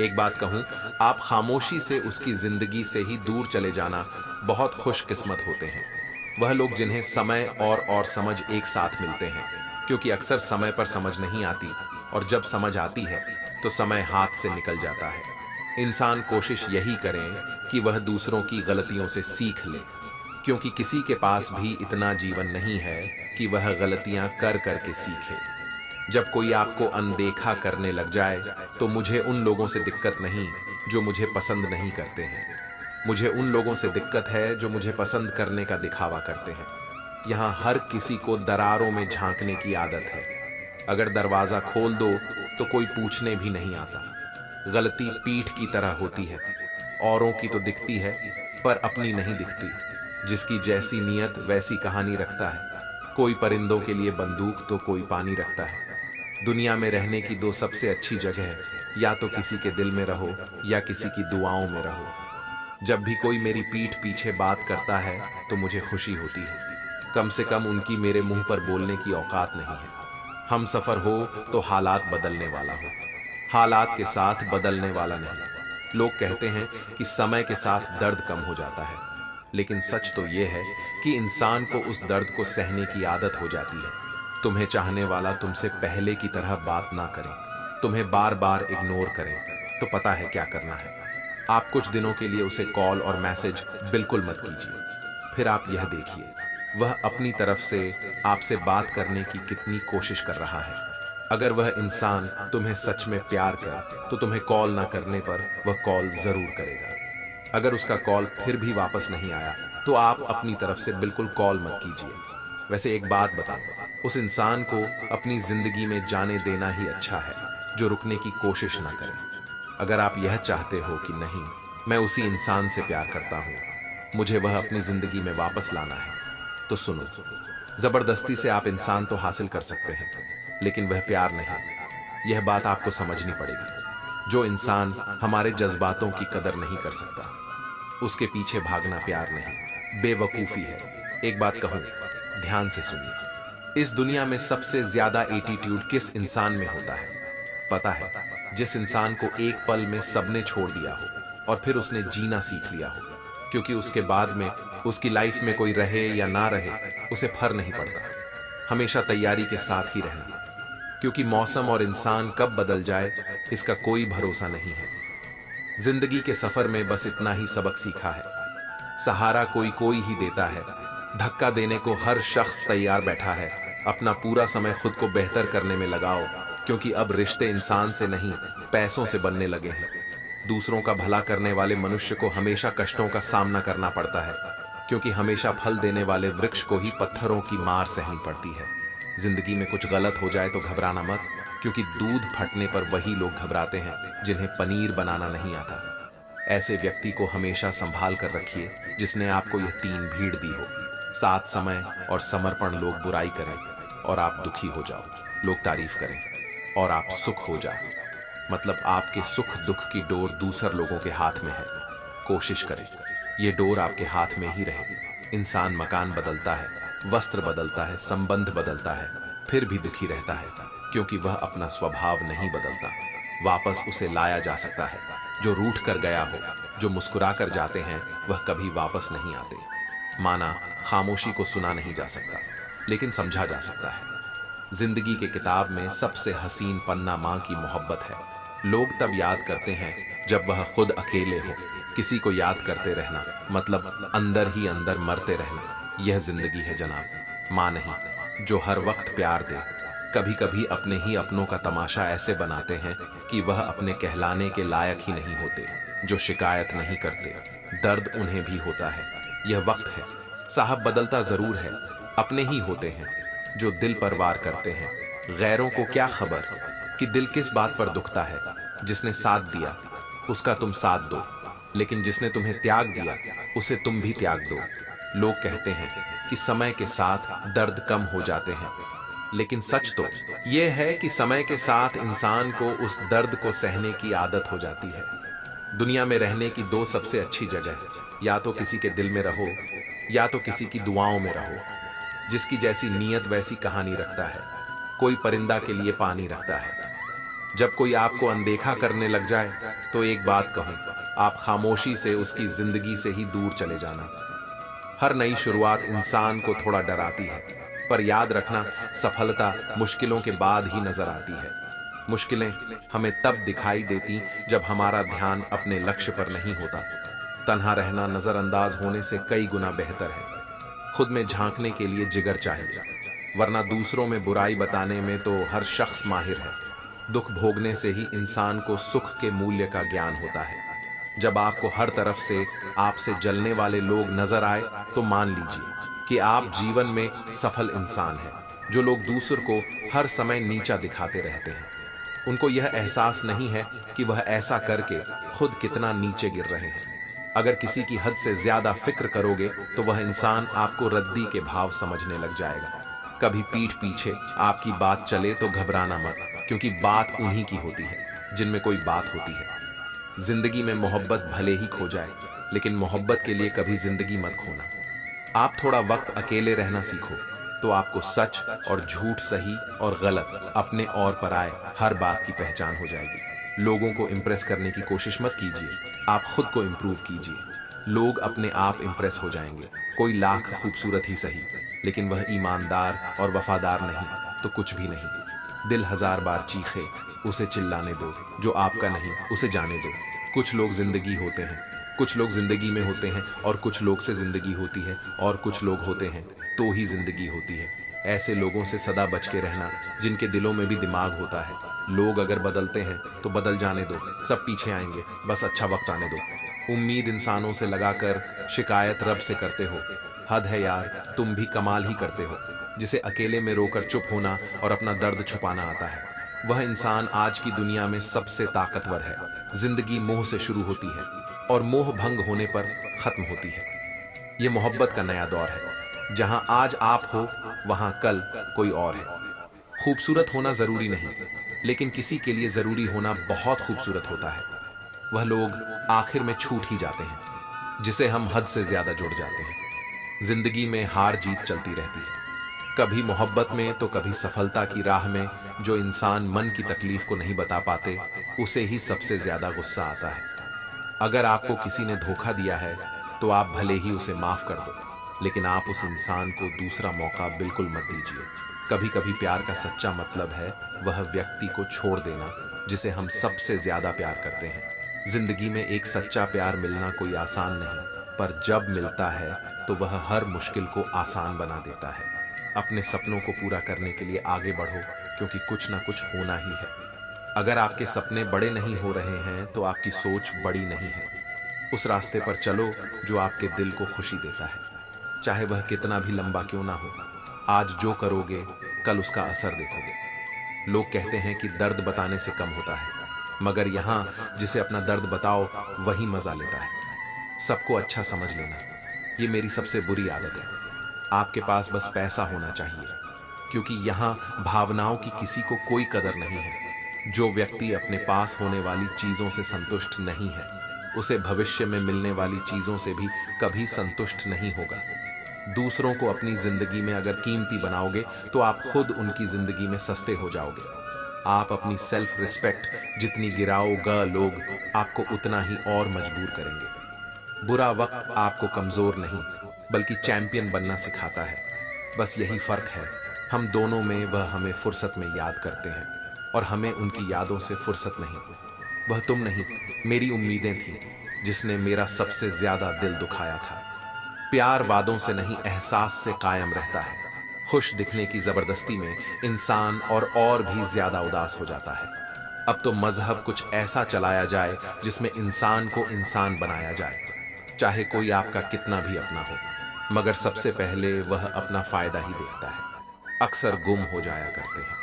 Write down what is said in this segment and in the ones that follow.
एक बात कहूं, आप खामोशी से उसकी जिंदगी से ही दूर चले जाना बहुत खुशकिस्मत होते हैं। वह लोग जिन्हें समय और समझ एक साथ मिलते हैं, क्योंकि अक्सर समय पर समझ नहीं आती, और जब समझ आती है तो समय हाथ से निकल जाता है। इंसान कोशिश यही करें कि वह दूसरों की गलतियों से सीख ले, क्योंकि किसी के पास भी इतना जीवन नहीं है कि वह गलतियां कर करके सीखे। जब कोई आपको अनदेखा करने लग जाए तो मुझे उन लोगों से दिक्कत नहीं जो मुझे पसंद नहीं करते हैं। मुझे उन लोगों से दिक्कत है जो मुझे पसंद करने का दिखावा करते हैं। यहाँ हर किसी को दरारों में झांकने की आदत है। अगर दरवाजा खोल दो तो कोई पूछने भी नहीं आता। गलती पीठ की तरह होती है, औरों की तो दिखती है पर अपनी नहीं दिखती। जिसकी जैसी नीयत वैसी कहानी रखता है। कोई परिंदों के लिए बंदूक तो कोई पानी रखता है। दुनिया में रहने की दो सबसे अच्छी जगह है, या तो किसी के दिल में रहो या किसी की दुआओं में रहो। जब भी कोई मेरी पीठ पीछे बात करता है तो मुझे खुशी होती है। कम से कम उनकी मेरे मुंह पर बोलने की औकात नहीं है। हम सफर हो तो हालात बदलने वाला हो, हालात के साथ बदलने वाला नहीं। लोग कहते हैं कि समय के साथ दर्द कम हो जाता है, लेकिन सच तो यह है कि इंसान को उस दर्द को सहने की आदत हो जाती है। तुम्हें चाहने वाला तुमसे पहले की तरह बात ना करे, तुम्हें बार बार इग्नोर करे, तो पता है क्या करना है। आप कुछ दिनों के लिए उसे कॉल और मैसेज बिल्कुल मत कीजिए। फिर आप यह देखिए वह अपनी तरफ से आपसे बात करने की कितनी कोशिश कर रहा है। अगर वह इंसान तुम्हें सच में प्यार कर तो तुम्हें कॉल ना करने पर वह कॉल जरूर करेगा। अगर उसका कॉल फिर भी वापस नहीं आया तो आप अपनी तरफ से बिल्कुल कॉल मत कीजिए। वैसे एक बात बता, उस इंसान को अपनी जिंदगी में जाने देना ही अच्छा है जो रुकने की कोशिश ना करे। अगर आप यह चाहते हो कि नहीं, मैं उसी इंसान से प्यार करता हूं, मुझे वह अपनी जिंदगी में वापस लाना है, तो सुनो। जबरदस्ती से आप इंसान तो हासिल कर सकते हैं, लेकिन वह प्यार नहीं। यह बात आपको समझनी पड़ेगी। जो इंसान हमारे जज्बातों की कदर नहीं कर सकता, उसके पीछे भागना प्यार नहीं, बेवकूफी है। एक बात कहूं, ध्यान से सुनिए। इस दुनिया में सबसे ज्यादा एटीट्यूड किस इंसान में होता है पता है? जिस इंसान को एक पल में सबने छोड़ दिया हो और फिर उसने जीना सीख लिया हो, क्योंकि उसके बाद में उसकी लाइफ में कोई रहे या ना रहे उसे फर्क नहीं पड़ता। हमेशा तैयारी के साथ ही रहना, क्योंकि मौसम और इंसान कब बदल जाए इसका कोई भरोसा नहीं है। जिंदगी के सफर में बस इतना ही सबक सीखा है। सहारा कोई कोई ही देता है, धक्का देने को हर शख्स तैयार बैठा है। अपना पूरा समय खुद को बेहतर करने में लगाओ, क्योंकि अब रिश्ते इंसान से नहीं पैसों से बनने लगे हैं। दूसरों का भला करने वाले मनुष्य को हमेशा कष्टों का सामना करना पड़ता है, क्योंकि हमेशा फल देने वाले वृक्ष को ही पत्थरों की मार सहनी पड़ती है। जिंदगी में कुछ गलत हो जाए तो घबराना मत, क्योंकि दूध फटने पर वही लोग घबराते हैं जिन्हें पनीर बनाना नहीं आता। ऐसे व्यक्ति को हमेशा संभाल कर रखिए जिसने आपको यह तीन भीड़ दी हो। साथ, समय और समर्पण। लोग बुराई करें और आप दुखी हो जाओ, लोग तारीफ करें और आप सुख हो जाओ। मतलब आपके सुख दुख की डोर दूसर लोगों के हाथ में है। कोशिश करें ये डोर आपके हाथ में ही रहे। इंसान मकान बदलता है, वस्त्र बदलता है, संबंध बदलता है, फिर भी दुखी रहता है, क्योंकि वह अपना स्वभाव नहीं बदलता। वापस उसे लाया जा सकता है जो रूठ कर गया हो। जो मुस्कुरा कर जाते हैं वह कभी वापस नहीं आते। माना खामोशी को सुना नहीं जा सकता, लेकिन समझा जा सकता है। जिंदगी के किताब में सबसे हसीन पन्ना माँ की मोहब्बत है। लोग तब याद करते हैं जब वह खुद अकेले हो। किसी को याद करते रहना मतलब अंदर ही अंदर मरते रहना। यह जिंदगी है जनाब, माँ नहीं जो हर वक्त प्यार दे। कभी कभी अपने ही अपनों का तमाशा ऐसे बनाते हैं कि वह अपने कहलाने के लायक ही नहीं होते। जो शिकायत नहीं करते, दर्द उन्हें भी होता है। यह वक्त है साहब, बदलता जरूर है। अपने ही होते हैं जो दिल पर वार करते हैं। गैरों को क्या खबर कि दिल किस बात पर दुखता है। जिसने साथ दिया उसका तुम साथ दो, लेकिन जिसने तुम्हें त्याग दिया उसे तुम भी त्याग दो। लोग कहते हैं कि समय के साथ दर्द कम हो जाते हैं, लेकिन सच तो यह है कि समय के साथ इंसान को उस दर्द को सहने की आदत हो जाती है। दुनिया में रहने की दो सबसे अच्छी जगह है, या तो किसी के दिल में रहो या तो किसी की दुआओं में रहो। जिसकी जैसी नीयत वैसी कहानी रखता है। कोई परिंदा के लिए पानी रखता है जब कोई आपको अनदेखा करने लग जाए तो एक बात कहूं, आप खामोशी से उसकी जिंदगी से ही दूर चले जाना। हर नई शुरुआत इंसान को थोड़ा डराती है, पर याद रखना, सफलता मुश्किलों के बाद ही नजर आती है। मुश्किलें हमें तब दिखाई देती जब हमारा ध्यान अपने लक्ष्य पर नहीं होता। तन्हा रहना नजरअंदाज होने से कई गुना बेहतर है। खुद में झांकने के लिए जिगर चाहिए, वरना दूसरों में बुराई बताने में तो हर शख्स माहिर है। दुख भोगने से ही इंसान को सुख के मूल्य का ज्ञान होता है। जब आपको हर तरफ से आपसे जलने वाले लोग नजर आए तो मान लीजिए कि आप जीवन में सफल इंसान हैं। जो लोग दूसर को हर समय नीचा दिखाते रहते हैं, उनको यह एहसास नहीं है कि वह ऐसा करके खुद कितना नीचे गिर रहे हैं। अगर किसी की हद से ज्यादा फिक्र करोगे तो वह इंसान आपको रद्दी के भाव समझने लग जाएगा। कभी पीठ पीछे आपकी बात चले तो घबराना मत, क्योंकि बात उन्हीं की होती है जिनमें कोई बात होती है। जिंदगी में मोहब्बत भले ही खो जाए, लेकिन मोहब्बत के लिए कभी जिंदगी मत खोना। आप थोड़ा वक्त अकेले रहना सीखो तो आपको सच और झूठ, सही और गलत, अपने और पराये हर बात की पहचान हो जाएगी। लोगों को इंप्रेस करने की कोशिश मत कीजिए, आप खुद को इंप्रूव कीजिए। लोग अपने आप इंप्रेस हो जाएंगे। कोई लाख खूबसूरत ही सही, लेकिन वह ईमानदार और वफादार नहीं तो कुछ भी नहीं। दिल 1000 बार चीखे, उसे चिल्लाने दो। जो आपका नहीं उसे जाने दो। कुछ लोग जिंदगी होते हैं, कुछ लोग जिंदगी में होते हैं, और कुछ लोग से जिंदगी होती है, और कुछ लोग होते हैं तो ही जिंदगी होती है। ऐसे लोगों से सदा बच के रहना जिनके दिलों में भी दिमाग होता है। लोग अगर बदलते हैं तो बदल जाने दो, सब पीछे आएंगे, बस अच्छा वक्त आने दो। उम्मीद इंसानों से लगाकर शिकायत रब से करते हो। हद है यार, तुम भी कमाल ही करते हो। जिसे अकेले में रोकर चुप होना और अपना दर्द छुपाना आता है, वह इंसान आज की दुनिया में सबसे ताकतवर है। जिंदगी मोह से शुरू होती है और मोह भंग होने पर खत्म होती है। यह मोहब्बत का नया दौर है, जहां आज आप हो वहां कल कोई और है। खूबसूरत होना जरूरी नहीं, लेकिन किसी के लिए जरूरी होना बहुत खूबसूरत होता है। वह लोग आखिर में छूट ही जाते हैं जिसे हम हद से ज्यादा जुड़ जाते हैं। जिंदगी में हार जीत चलती रहती है, कभी मोहब्बत में तो कभी सफलता की राह में। जो इंसान मन की तकलीफ को नहीं बता पाते, उसे ही सबसे ज्यादा गुस्सा आता है। अगर आपको किसी ने धोखा दिया है तो आप भले ही उसे माफ कर दो, लेकिन आप उस इंसान को दूसरा मौका बिल्कुल मत दीजिए। कभी कभी प्यार का सच्चा मतलब है वह व्यक्ति को छोड़ देना जिसे हम सबसे ज्यादा प्यार करते हैं। जिंदगी में एक सच्चा प्यार मिलना कोई आसान नहीं, पर जब मिलता है तो वह हर मुश्किल को आसान बना देता है। अपने सपनों को पूरा करने के लिए आगे बढ़ो, क्योंकि कुछ ना कुछ होना ही है। अगर आपके सपने बड़े नहीं हो रहे हैं तो आपकी सोच बड़ी नहीं है। उस रास्ते पर चलो जो आपके दिल को खुशी देता है, चाहे वह कितना भी लंबा क्यों ना हो। आज जो करोगे कल उसका असर देखोगे। लोग कहते हैं कि दर्द बताने से कम होता है, मगर यहाँ जिसे अपना दर्द बताओ वही मजा लेता है। सबको अच्छा समझ लेना, ये मेरी सबसे बुरी आदत है। आपके पास बस पैसा होना चाहिए, क्योंकि यहाँ भावनाओं की किसी को कोई कदर नहीं है। जो व्यक्ति अपने पास होने वाली चीजों से संतुष्ट नहीं है, उसे भविष्य में मिलने वाली चीजों से भी कभी संतुष्ट नहीं होगा। दूसरों को अपनी जिंदगी में अगर कीमती बनाओगे तो आप खुद उनकी जिंदगी में सस्ते हो जाओगे। आप अपनी सेल्फ रिस्पेक्ट जितनी गिराओगे, लोग आपको उतना ही और मजबूर करेंगे। बुरा वक्त आपको कमजोर नहीं बल्कि चैंपियन बनना सिखाता है। बस यही फर्क है हम दोनों में। वह हमें फुर्सत में याद करते हैं और हमें उनकी यादों से फुर्सत नहीं। वह तुम नहीं, मेरी उम्मीदें थीं जिसने मेरा सबसे ज्यादा दिल दुखाया था। प्यार वादों से नहीं, एहसास से कायम रहता है। खुश दिखने की जबरदस्ती में इंसान और भी ज्यादा उदास हो जाता है। अब तो मजहब कुछ ऐसा चलाया जाए जिसमें इंसान को इंसान बनाया जाए, चाहे कोई आपका कितना भी अपना हो, मगर सबसे पहले वह अपना फायदा ही देखता है। अक्सर गुम हो जाया करते हैं।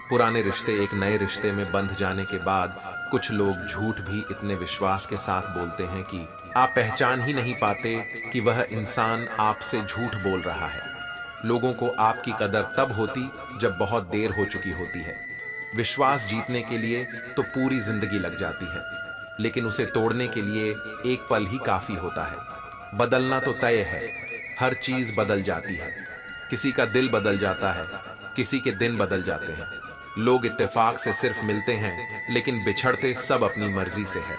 पुराने रिश्ते एक नए रिश्ते में बंध जाने के बाद कुछ लोग झूठ भी इतने विश्वास के साथ बोलते हैं कि आप पहचान ही नहीं पाते कि वह इंसान आपसे झूठ बोल रहा है। लोगों को आपकी कदर तब होती जब बहुत देर हो चुकी होती है। विश्वास जीतने के लिए तो पूरी जिंदगी लग जाती है, लेकिन उसे तोड़ने के लिए एक पल ही काफी होता है। बदलना तो तय है, हर चीज बदल जाती है। किसी का दिल बदल जाता है, किसी के दिन बदल जाते हैं, लोग इत्तेफाक से सिर्फ मिलते हैं, लेकिन बिछड़ते सब अपनी मर्जी से है।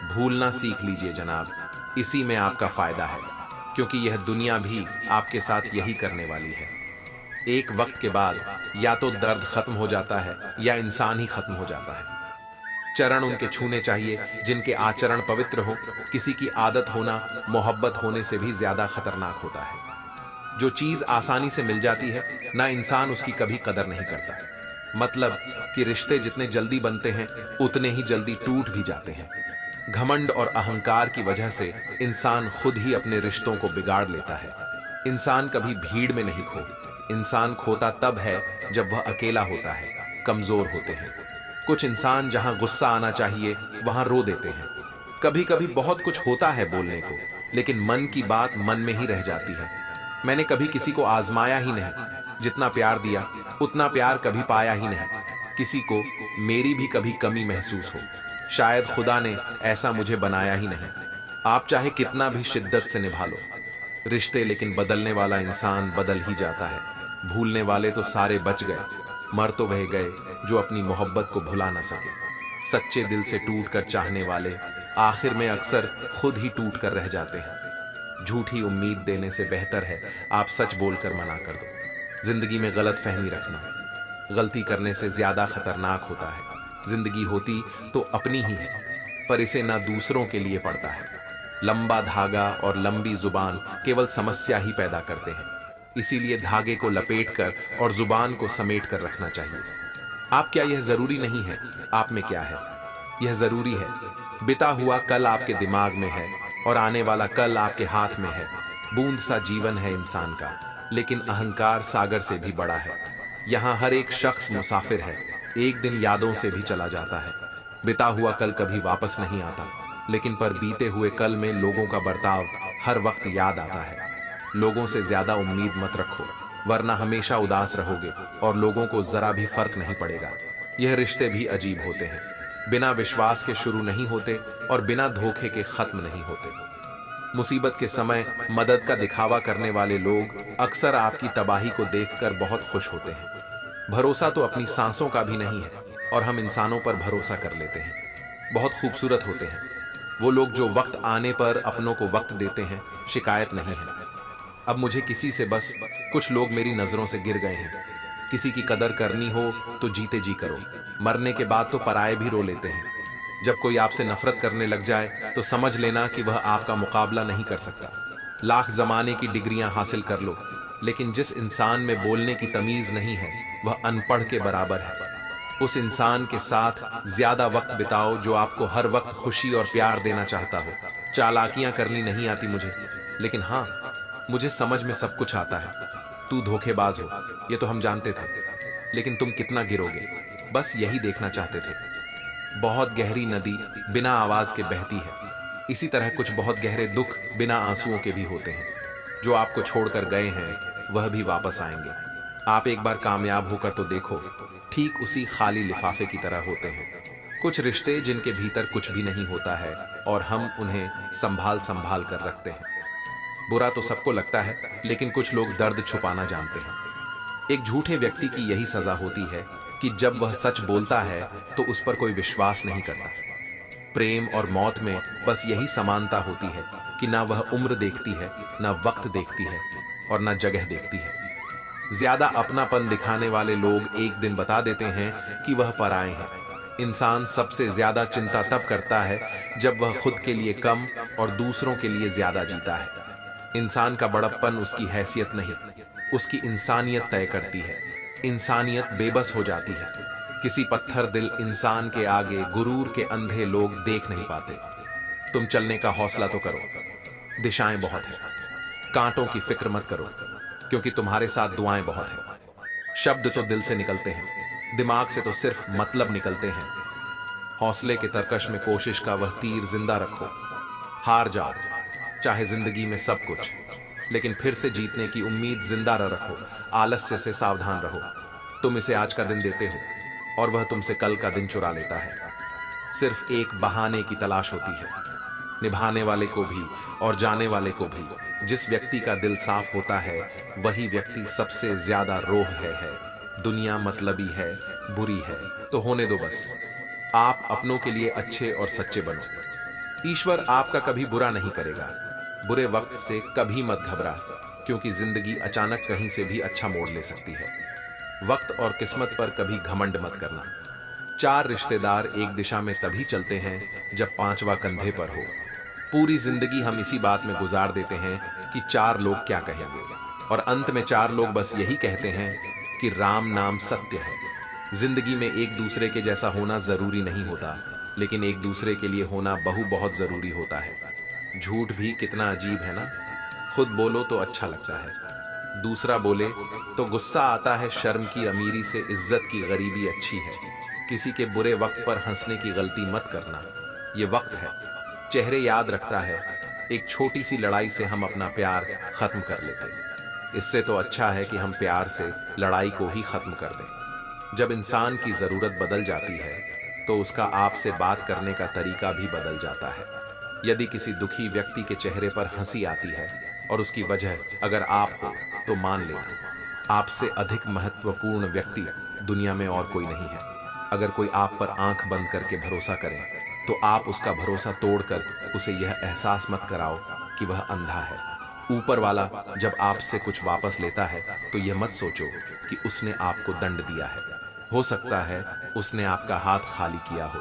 भूलना सीख लीजिए जनाब, इसी में आपका फायदा है, क्योंकि यह दुनिया भी आपके साथ यही करने वाली है। एक वक्त के बाद या तो दर्द खत्म हो जाता है या इंसान ही खत्म हो जाता है। चरण उनके छूने चाहिए जिनके आचरण पवित्र हो। किसी की आदत होना मोहब्बत होने से भी ज्यादा खतरनाक होता है। जो चीज आसानी से मिल जाती है ना, इंसान उसकी कभी कदर नहीं करता। मतलब कि रिश्ते जितने जल्दी बनते हैं उतने ही जल्दी टूट भी जाते हैं। घमंड और अहंकार की वजह से इंसान खुद ही अपने रिश्तों को बिगाड़ लेता है। इंसान कभी भीड़ में नहीं इंसान खोता तब है जब वह अकेला होता है, कमजोर होते हैं। कुछ इंसान जहां गुस्सा आना चाहिए वहां रो देते हैं। कभी कभी बहुत कुछ होता है बोलने को, लेकिन मन की बात मन में ही रह जाती है। मैंने कभी किसी को आजमाया ही नहीं। जितना प्यार दिया उतना प्यार कभी पाया ही नहीं। किसी को मेरी भी कभी कमी महसूस हो। शायद खुदा ने ऐसा मुझे बनाया ही नहीं। आप चाहे कितना भी शिद्दत से निभा लो रिश्ते, लेकिन बदलने वाला इंसान बदल ही जाता है। भूलने वाले तो सारे बच गए, मर तो वह गए जो अपनी मोहब्बत को भुला ना सके। सच्चे दिल से टूट कर चाहने वाले आखिर में अक्सर खुद ही टूट कर रह जाते हैं। झूठी उम्मीद देने से बेहतर है आप सच बोलकर मना कर दो। जिंदगी में गलत फहमी रखना गलती करने से ज्यादा खतरनाक होता है। जिंदगी होती तो अपनी ही है, पर इसे ना दूसरों के लिए पड़ता है। लंबा धागा और लंबी जुबान केवल समस्या ही पैदा करते हैं। इसीलिए धागे को लपेटकर और जुबान को समेट कर रखना चाहिए। आप क्या, यह जरूरी नहीं है आप में क्या है, यह जरूरी है बिता हुआ कल आपके दिमाग में है और आने वाला कल आपके हाथ में है। बूंद सा जीवन है इंसान का, लेकिन अहंकार सागर से भी बड़ा है। यहाँ हर एक शख्स मुसाफिर है, एक दिन यादों से भी चला जाता है। बिता हुआ कल कभी वापस नहीं आता, लेकिन पर बीते हुए कल में लोगों का बर्ताव हर वक्त याद आता है। लोगों से ज्यादा उम्मीद मत रखो, वरना हमेशा उदास रहोगे और लोगों को जरा भी फर्क नहीं पड़ेगा। यह रिश्ते भी अजीब होते हैं, बिना विश्वास के शुरू नहीं होते और बिना धोखे के खत्म नहीं होते। मुसीबत के समय मदद का दिखावा करने वाले लोग अक्सर आपकी तबाही को देखकर बहुत खुश होते हैं। भरोसा तो अपनी सांसों का भी नहीं है और हम इंसानों पर भरोसा कर लेते हैं। बहुत खूबसूरत होते हैं वो लोग जो वक्त आने पर अपनों को वक्त देते हैं। शिकायत नहीं है। अब मुझे किसी से बस कुछ लोग मेरी नजरों से गिर गए हैं। किसी की कदर करनी हो तो जीते जी करो, मरने के बाद तो पराये भी रो लेते हैं। जब कोई आपसे नफरत करने लग जाए तो समझ लेना कि वह आपका मुकाबला नहीं कर सकता। लाख जमाने की डिग्रियां हासिल कर लो, लेकिन जिस इंसान में बोलने की तमीज नहीं है वह अनपढ़ के बराबर है। उस इंसान के साथ ज्यादा वक्त बिताओ जो आपको हर वक्त खुशी और प्यार देना चाहता हो। चालाकियां करनी नहीं आती मुझे, लेकिन हाँ, मुझे समझ में सब कुछ आता है। तू धोखेबाज हो ये तो हम जानते थे, लेकिन तुम कितना गिरोगे बस यही देखना चाहते थे। बहुत गहरी नदी बिना आवाज के बहती है, इसी तरह कुछ बहुत गहरे दुख बिना आंसुओं के भी होते हैं। जो आपको छोड़कर गए हैं वह भी वापस आएंगे। आप एक बार कामयाब होकर तो देखो, ठीक उसी खाली लिफाफे की तरह होते हैं कुछ रिश्ते जिनके भीतर कुछ भी नहीं होता है और हम उन्हें संभाल संभाल कर रखते हैं। बुरा तो सबको लगता है, लेकिन कुछ लोग दर्द छुपाना जानते हैं। एक झूठे व्यक्ति की यही सजा होती है कि जब वह सच बोलता है तो उस पर कोई विश्वास नहीं करता। प्रेम और मौत में बस यही समानता होती है कि ना वह उम्र देखती है, ना वक्त देखती है और ना जगह देखती है। ज्यादा अपनापन दिखाने वाले लोग एक दिन बता देते हैं कि वह पराए हैं। इंसान सबसे ज्यादा चिंता तब करता है जब वह खुद के लिए कम और दूसरों के लिए ज्यादा जीता है। इंसान का बड़प्पन उसकी हैसियत नहीं, उसकी इंसानियत तय करती है। इंसानियत बेबस हो जाती है। किसी पत्थर दिल इंसान के आगे गुरूर के अंधे लोग देख नहीं पाते। तुम चलने का हौसला तो करो, दिशाएं बहुत है। कांटों की फिक्र मत करो, क्योंकि तुम्हारे साथ दुआएं बहुत है। शब्द तो दिल से निकलते हैं, दिमाग से तो सिर्फ मतलब निकलते हैं। हौसले के तरकश में कोशिश का वह तीर जिंदा रखो। हार जाओ चाहे जिंदगी में सब कुछ, लेकिन फिर से जीतने की उम्मीद जिंदा न रखो। आलस्य से सावधान रहो। तुम इसे आज का दिन देते हो और वह तुमसे कल का दिन चुरा लेता है। सिर्फ एक बहाने की तलाश होती है, निभाने वाले को भी और जाने वाले को भी। जिस व्यक्ति का दिल साफ होता है वही व्यक्ति सबसे ज्यादा रोह है। दुनिया मतलबी है, बुरी है तो होने दो बस। आप अपनों के लिए अच्छे और सच्चे बनो। ईश्वर आपका कभी बुरा नहीं करेगा। बुरे वक्त से कभी मत घबरा, क्योंकि जिंदगी अचानक कहीं से भी अच्छा मोड़ ले सकती है। वक्त और किस्मत पर कभी घमंड मत करना। चार रिश्तेदार एक दिशा में तभी चलते हैं जब पांचवा कंधे पर हो। पूरी जिंदगी हम इसी बात में गुजार देते हैं कि चार लोग क्या कहेंगे, और अंत में चार लोग बस यही कहते हैं कि राम नाम सत्य है। जिंदगी में एक दूसरे के जैसा होना जरूरी नहीं होता, लेकिन एक दूसरे के लिए होना बहुत जरूरी होता है। झूठ भी कितना अजीब है ना। खुद बोलो तो अच्छा लगता है, दूसरा बोले तो गुस्सा आता है। शर्म की अमीरी से इज्जत की गरीबी अच्छी है। किसी के बुरे वक्त पर हंसने की गलती मत करना। ये वक्त है, चेहरे याद रखता है। एक छोटी सी लड़ाई से हम अपना प्यार खत्म कर लेते। इससे तो अच्छा है कि हम प्यार से लड़ाई को ही खत्म कर दें। जब इंसान की जरूरत बदल जाती है तो उसका आपसे बात करने का तरीका भी बदल जाता है। यदि किसी दुखी व्यक्ति के चेहरे पर हंसी आती है और उसकी वजह अगर आप हो, तो मान लेना आपसे अधिक महत्वपूर्ण व्यक्ति दुनिया में और कोई नहीं है। अगर कोई आप पर आंख बंद करके भरोसा करे, तो आप उसका भरोसा तोड़कर उसे यह एहसास मत कराओ कि वह अंधा है। ऊपर वाला जब आपसे कुछ वापस लेता है तो यह मत सोचो कि उसने आपको दंड दिया है। हो सकता है उसने आपका हाथ खाली किया हो,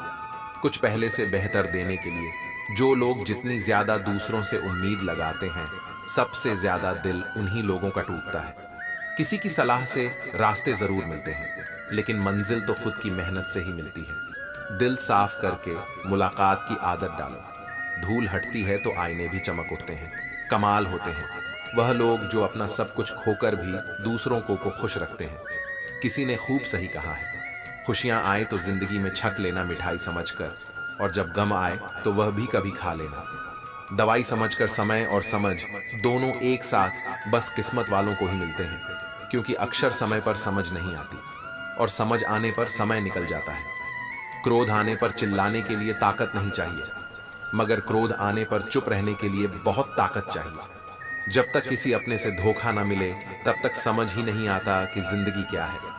कुछ पहले से बेहतर देने के लिए। जो लोग जितनी ज्यादा दूसरों से उम्मीद लगाते हैं, सबसे ज्यादा दिल उन्हीं लोगों का टूटता है। किसी की सलाह से रास्ते जरूर मिलते हैं, लेकिन मंजिल तो खुद की मेहनत से ही मिलती है। दिल साफ करके मुलाकात की आदत डालो। धूल हटती है तो आईने भी चमक उठते हैं। कमाल होते हैं वह लोग जो अपना सब कुछ खोकर भी दूसरों को खुश रखते हैं। किसी ने खूब सही कहा है, खुशियां आए तो जिंदगी में छक लेना मिठाई समझकर, और जब गम आए तो वह भी कभी खा लेना। दवाई समझकर समय और समझ दोनों एक साथ बस किस्मत वालों को ही मिलते हैं, क्योंकि अक्सर समय पर समझ नहीं आती और समझ आने पर समय निकल जाता है। क्रोध आने पर चिल्लाने के लिए ताकत नहीं चाहिए, मगर क्रोध आने पर चुप रहने के लिए बहुत ताकत चाहिए। जब तक किसी अपने से धोखा ना मिले, तब तक समझ ही नहीं आता कि जिंदगी क्या है।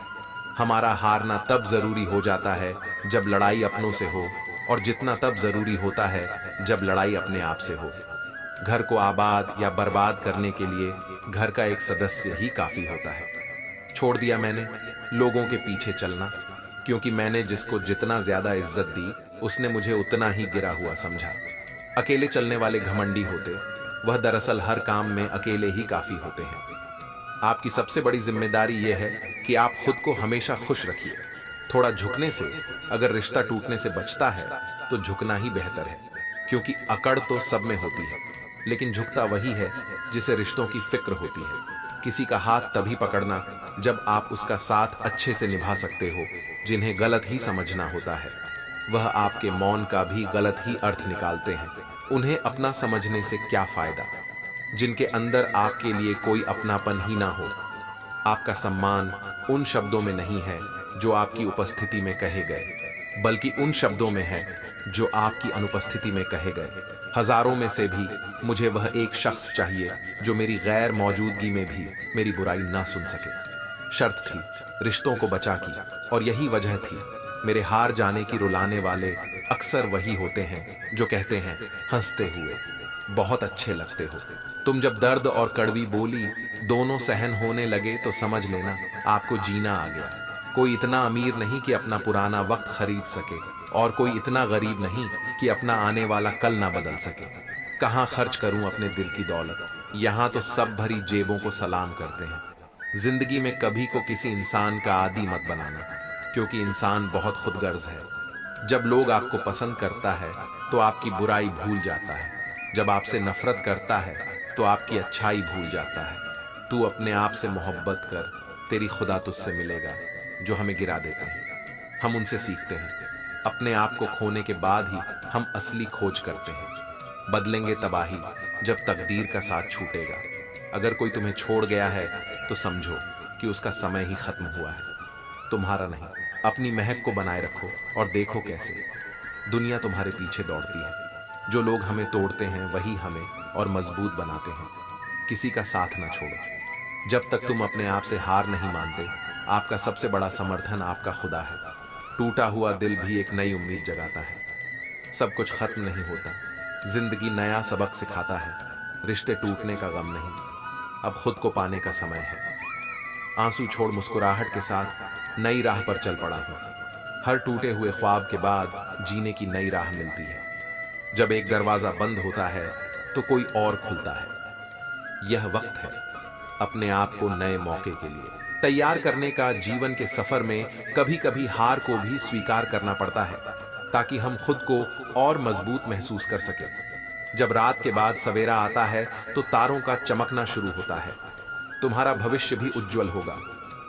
हमारा हारना तब जरूरी हो जाता है जब लड़ाई अपनों से हो, और जितना तब जरूरी होता है जब लड़ाई अपने आप से हो। घर को आबाद या बर्बाद करने के लिए घर का एक सदस्य ही काफी होता है। छोड़ दिया मैंने लोगों के पीछे चलना, क्योंकि मैंने जिसको जितना ज्यादा इज्जत दी, उसने मुझे उतना ही गिरा हुआ समझा। अकेले चलने वाले घमंडी होते, वह दरअसल हर काम में अकेले ही काफी होते हैं। आपकी सबसे बड़ी जिम्मेदारी यह है कि आप खुद को हमेशा खुश रखिए। थोड़ा झुकने से अगर रिश्ता टूटने से बचता है तो झुकना ही बेहतर है, क्योंकि अकड़ तो सब में होती है, लेकिन झुकता वही है जिसे रिश्तों की फिक्र होती है। किसी का हाथ तभी पकड़ना जब आप उसका साथ अच्छे से निभा सकते हो। जिन्हें गलत ही समझना होता है, वह आपके मौन का भी गलत ही अर्थ निकालते हैं। उन्हें अपना समझने से क्या फायदा, जिनके अंदर आपके लिए कोई अपनापन ही ना हो। आपका सम्मान उन शब्दों में नहीं है जो आपकी उपस्थिति में कहे गए, बल्कि उन शब्दों में है जो आपकी अनुपस्थिति में कहे गए। हजारों में से भी मुझे वह एक शख्स चाहिए जो मेरी गैर मौजूदगी में भी मेरी बुराई ना सुन सके। शर्त थी रिश्तों को बचा की, और यही वजह थी मेरे हार जाने की। रुलाने वाले अक्सर वही होते हैं जो कहते हैं हंसते हुए, बहुत अच्छे लगते हो तुम। जब दर्द और कड़वी बोली दोनों सहन होने लगे तो समझ लेना आपको जीना आ गया। कोई इतना अमीर नहीं कि अपना पुराना वक्त खरीद सके, और कोई इतना गरीब नहीं कि अपना आने वाला कल ना बदल सके। कहाँ खर्च करूं अपने दिल की दौलत, यहाँ तो सब भरी जेबों को सलाम करते हैं। जिंदगी में कभी को किसी इंसान का आदी मत बनाना, क्योंकि इंसान बहुत खुदगर्ज है। जब लोग आपको पसंद करता है तो आपकी बुराई भूल जाता है, जब आपसे नफरत करता है तो आपकी अच्छाई भूल जाता है। तू अपने आप से मोहब्बत कर, तेरी खुदा तुझसे मिलेगा। जो हमें गिरा देते हैं हम उनसे सीखते हैं। अपने आप को खोने के बाद ही हम असली खोज करते हैं। बदलेंगे तबाही जब तकदीर का साथ छूटेगा। अगर कोई तुम्हें छोड़ गया है तो समझो कि उसका समय ही खत्म हुआ है, तुम्हारा नहीं। अपनी महक को बनाए रखो और देखो कैसे दुनिया तुम्हारे पीछे दौड़ती है। जो लोग हमें तोड़ते हैं वही हमें और मजबूत बनाते हैं। किसी का साथ ना छोड़ो। जब तक तुम अपने आप से हार नहीं मानते, आपका सबसे बड़ा समर्थन आपका खुदा है। टूटा हुआ दिल भी एक नई उम्मीद जगाता है। सब कुछ खत्म नहीं होता, जिंदगी नया सबक सिखाता है। रिश्ते टूटने का गम नहीं, अब खुद को पाने का समय है। आंसू छोड़ मुस्कुराहट के साथ नई राह पर चल पड़ा हूं। हर टूटे हुए ख्वाब के बाद जीने की नई राह मिलती है। जब एक दरवाजा बंद होता है तो कोई और खुलता है। यह वक्त है अपने आप को नए मौके के लिए तैयार करने का। जीवन के सफर में कभी कभी हार को भी स्वीकार करना पड़ता है, ताकि हम खुद को और मजबूत महसूस कर सकें। जब रात के बाद सवेरा आता है तो तारों का चमकना शुरू होता है। तुम्हारा भविष्य भी उज्जवल होगा,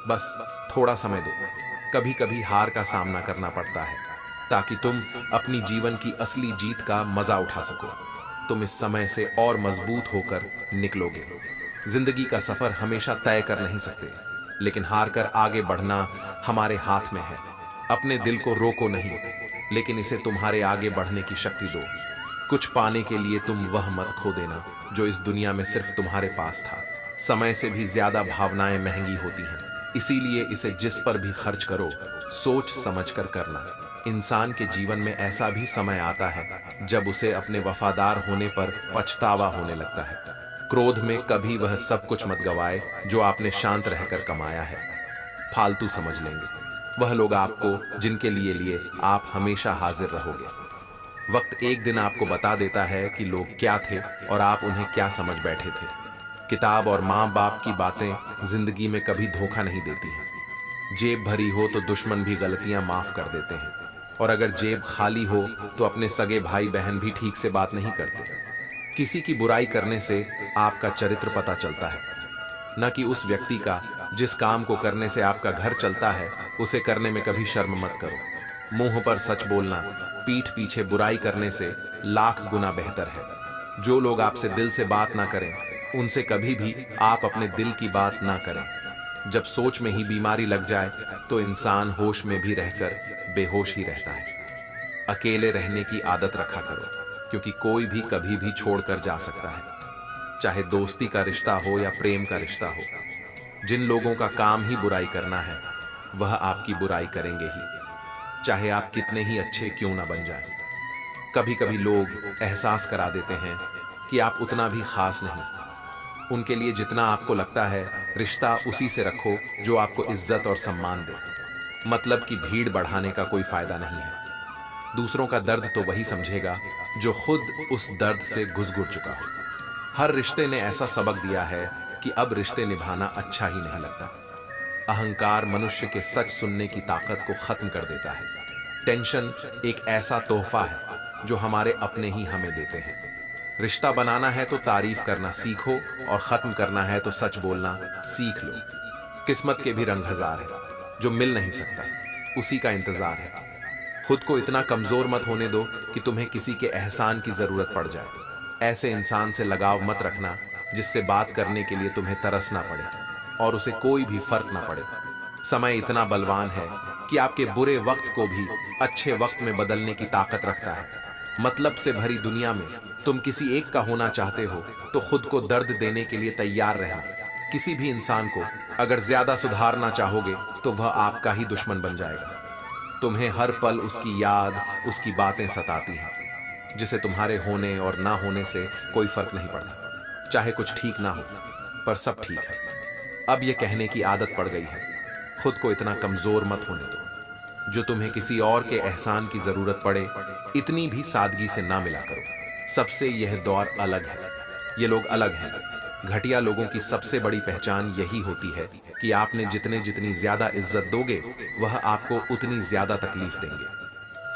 बस थोड़ा समय दो। कभी कभी हार का सामना करना पड़ता है ताकि तुम अपनी जीवन की असली जीत का मजा उठा सको। तुम इस समय से और मजबूत होकर निकलोगे। जिंदगी का सफर हमेशा तय कर नहीं सकते, लेकिन हार कर आगे बढ़ना हमारे हाथ में है। अपने दिल को रोको नहीं, लेकिन इसे तुम्हारे आगे बढ़ने की शक्ति दो। कुछ पाने के लिए तुम वह मत खो देना जो इस दुनिया में सिर्फ तुम्हारे पास था। समय से भी ज्यादा भावनाएं महंगी होती हैं, इसीलिए इसे जिस पर भी खर्च करो सोच समझ कर करना। इंसान के जीवन में ऐसा भी समय आता है जब उसे अपने वफादार होने पर पछतावा होने लगता है। क्रोध में कभी वह सब कुछ मत गवाए जो आपने शांत रहकर कमाया है। फालतू समझ लेंगे वह लोग आपको जिनके लिए आप हमेशा हाजिर रहोगे। वक्त एक दिन आपको बता देता है कि लोग क्या थे और आप उन्हें क्या समझ बैठे थे। किताब और माँ बाप की बातें जिंदगी में कभी धोखा नहीं देती हैं। जेब भरी हो तो दुश्मन भी गलतियां माफ कर देते हैं, और अगर जेब खाली हो तो अपने सगे भाई बहन भी ठीक से बात नहीं करते। किसी की बुराई करने से आपका चरित्र पता चलता है, न कि उस व्यक्ति का। जिस काम को करने से आपका घर चलता है उसे करने में कभी शर्म मत करो। मुंह पर सच बोलना पीठ पीछे बुराई करने से लाख गुना बेहतर है। जो लोग आपसे दिल से बात ना करें उनसे कभी भी आप अपने दिल की बात ना करें। जब सोच में ही बीमारी लग जाए तो इंसान होश में भी रहकर बेहोश ही रहता है। अकेले रहने की आदत रखा करो, क्योंकि कोई भी कभी भी छोड़कर जा सकता है, चाहे दोस्ती का रिश्ता हो या प्रेम का रिश्ता हो। जिन लोगों का काम ही बुराई करना है वह आपकी बुराई करेंगे ही, चाहे आप कितने ही अच्छे क्यों ना बन जाएं। कभी कभी लोग एहसास करा देते हैं कि आप उतना भी खास नहीं। उनके लिए जितना आपको लगता है रिश्ता उसी से रखो जो आपको इज्जत और सम्मान दे। मतलब कि भीड़ बढ़ाने का कोई फायदा नहीं है। दूसरों का दर्द तो वही समझेगा जो खुद उस दर्द से गुजर चुका हो। हर रिश्ते ने ऐसा सबक दिया है कि अब रिश्ते निभाना अच्छा ही नहीं लगता। अहंकार मनुष्य के सच सुनने की ताकत को खत्म कर देता है। टेंशन एक ऐसा तोहफा है जो हमारे अपने ही हमें देते हैं। रिश्ता बनाना है तो तारीफ करना सीखो, और खत्म करना है तो सच बोलना सीख लो। किस्मत के भी रंग हजार है, जो मिल नहीं सकता उसी का इंतजार है। खुद को इतना कमजोर मत होने दो कि तुम्हें किसी के एहसान की जरूरत पड़ जाए। ऐसे इंसान से लगाव मत रखना जिससे बात करने के लिए तुम्हें तरसना पड़े और उसे कोई भी फर्क ना पड़े। समय इतना बलवान है कि आपके बुरे वक्त को भी अच्छे वक्त में बदलने की ताकत रखता है। मतलब से भरी दुनिया में तुम किसी एक का होना चाहते हो तो खुद को दर्द देने के लिए तैयार रहना। किसी भी इंसान को अगर ज्यादा सुधारना चाहोगे तो वह आपका ही दुश्मन बन जाएगा। तुम्हें हर पल उसकी याद, उसकी बातें सताती हैं, जिसे तुम्हारे होने और ना होने से कोई फर्क नहीं पड़ता। चाहे कुछ ठीक ना हो पर सब ठीक है। अब यह कहने की आदत पड़ गई है, खुद को इतना कमजोर मत होने दो। जो तुम्हें किसी और के एहसान की जरूरत पड़े इतनी भी सादगी से ना मिला करो। सबसे यह दौर अलग है, ये लोग अलग हैं। घटिया लोगों की सबसे बड़ी पहचान यही होती है कि आपने जितनी ज्यादा इज्जत दोगे वह आपको उतनी ज्यादा तकलीफ देंगे।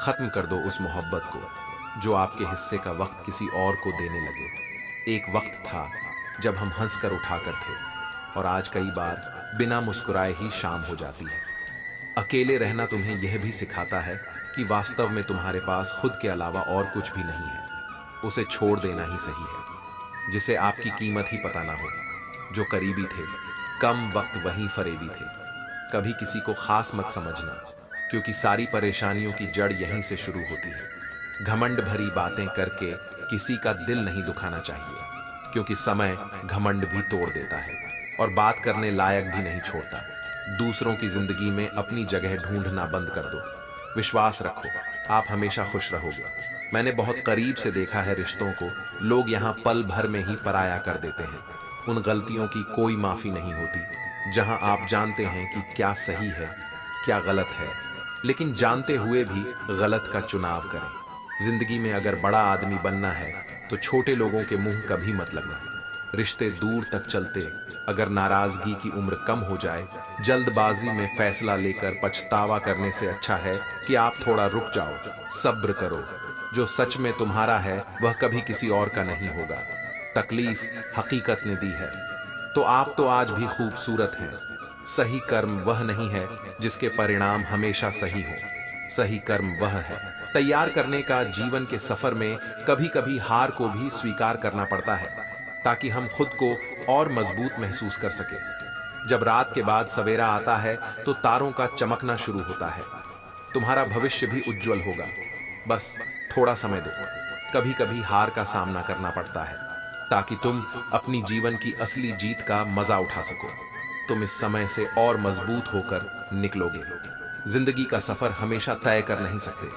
खत्म कर दो उस मोहब्बत को जो आपके हिस्से का वक्त किसी और को देने लगे। एक वक्त था जब हम हंसकर उठाकर थे, और आज कई बार बिना मुस्कुराए ही शाम हो जाती है। अकेले रहना तुम्हें यह भी सिखाता है कि वास्तव में तुम्हारे पास खुद के अलावा और कुछ भी नहीं है। उसे छोड़ देना ही सही है। जिसे आपकी कीमत ही पता ना हो, जो करीबी थे कम वक्त वहीं फरेबी थे। कभी किसी को खास मत समझना, क्योंकि सारी परेशानियों की जड़ यहीं से शुरू होती है। घमंड भरी बातें करके किसी का दिल नहीं दुखाना चाहिए, क्योंकि समय घमंड भी तोड़ देता है और बात करने लायक भी नहीं छोड़ता। दूसरों की जिंदगी में अपनी जगह ढूंढना बंद कर दो। विश्वास रखो, आप हमेशा खुश रहोगे। मैंने बहुत करीब से देखा है रिश्तों को लोग यहाँ पल भर में ही पराया कर देते हैं। उन गलतियों की कोई माफी नहीं होती जहां आप जानते हैं कि क्या सही है क्या गलत है, लेकिन जानते हुए भी गलत का चुनाव करें। जिंदगी में अगर बड़ा आदमी बनना है तो छोटे लोगों के मुंह कभी मत लगना। रिश्ते दूर तक चलते अगर नाराजगी की उम्र कम हो जाए। जल्दबाजी में फैसला लेकर पछतावा करने से अच्छा है कि आप थोड़ा रुक जाओ, सब्र करो। जो सच में तुम्हारा है वह कभी किसी और का नहीं होगा। तकलीफ हकीकत ने दी है तो आप तो आज भी खूबसूरत हैं। सही कर्म वह नहीं है जिसके परिणाम हमेशा सही हो। सही कर्म वह है तैयार करने का जीवन के सफर में कभी कभी हार को भी स्वीकार करना पड़ता है ताकि हम खुद को और मजबूत महसूस कर सके। जब रात के बाद सवेरा आता है तो तारों का चमकना शुरू होता है। तुम्हारा भविष्य भी उज्जवल होगा, बस थोड़ा समय दो। कभी कभी हार का सामना करना पड़ता है ताकि तुम अपनी जीवन की असली जीत का मजा उठा सको। तुम इस समय से और मजबूत होकर निकलोगे। जिंदगी का सफर हमेशा तय कर नहीं सकते,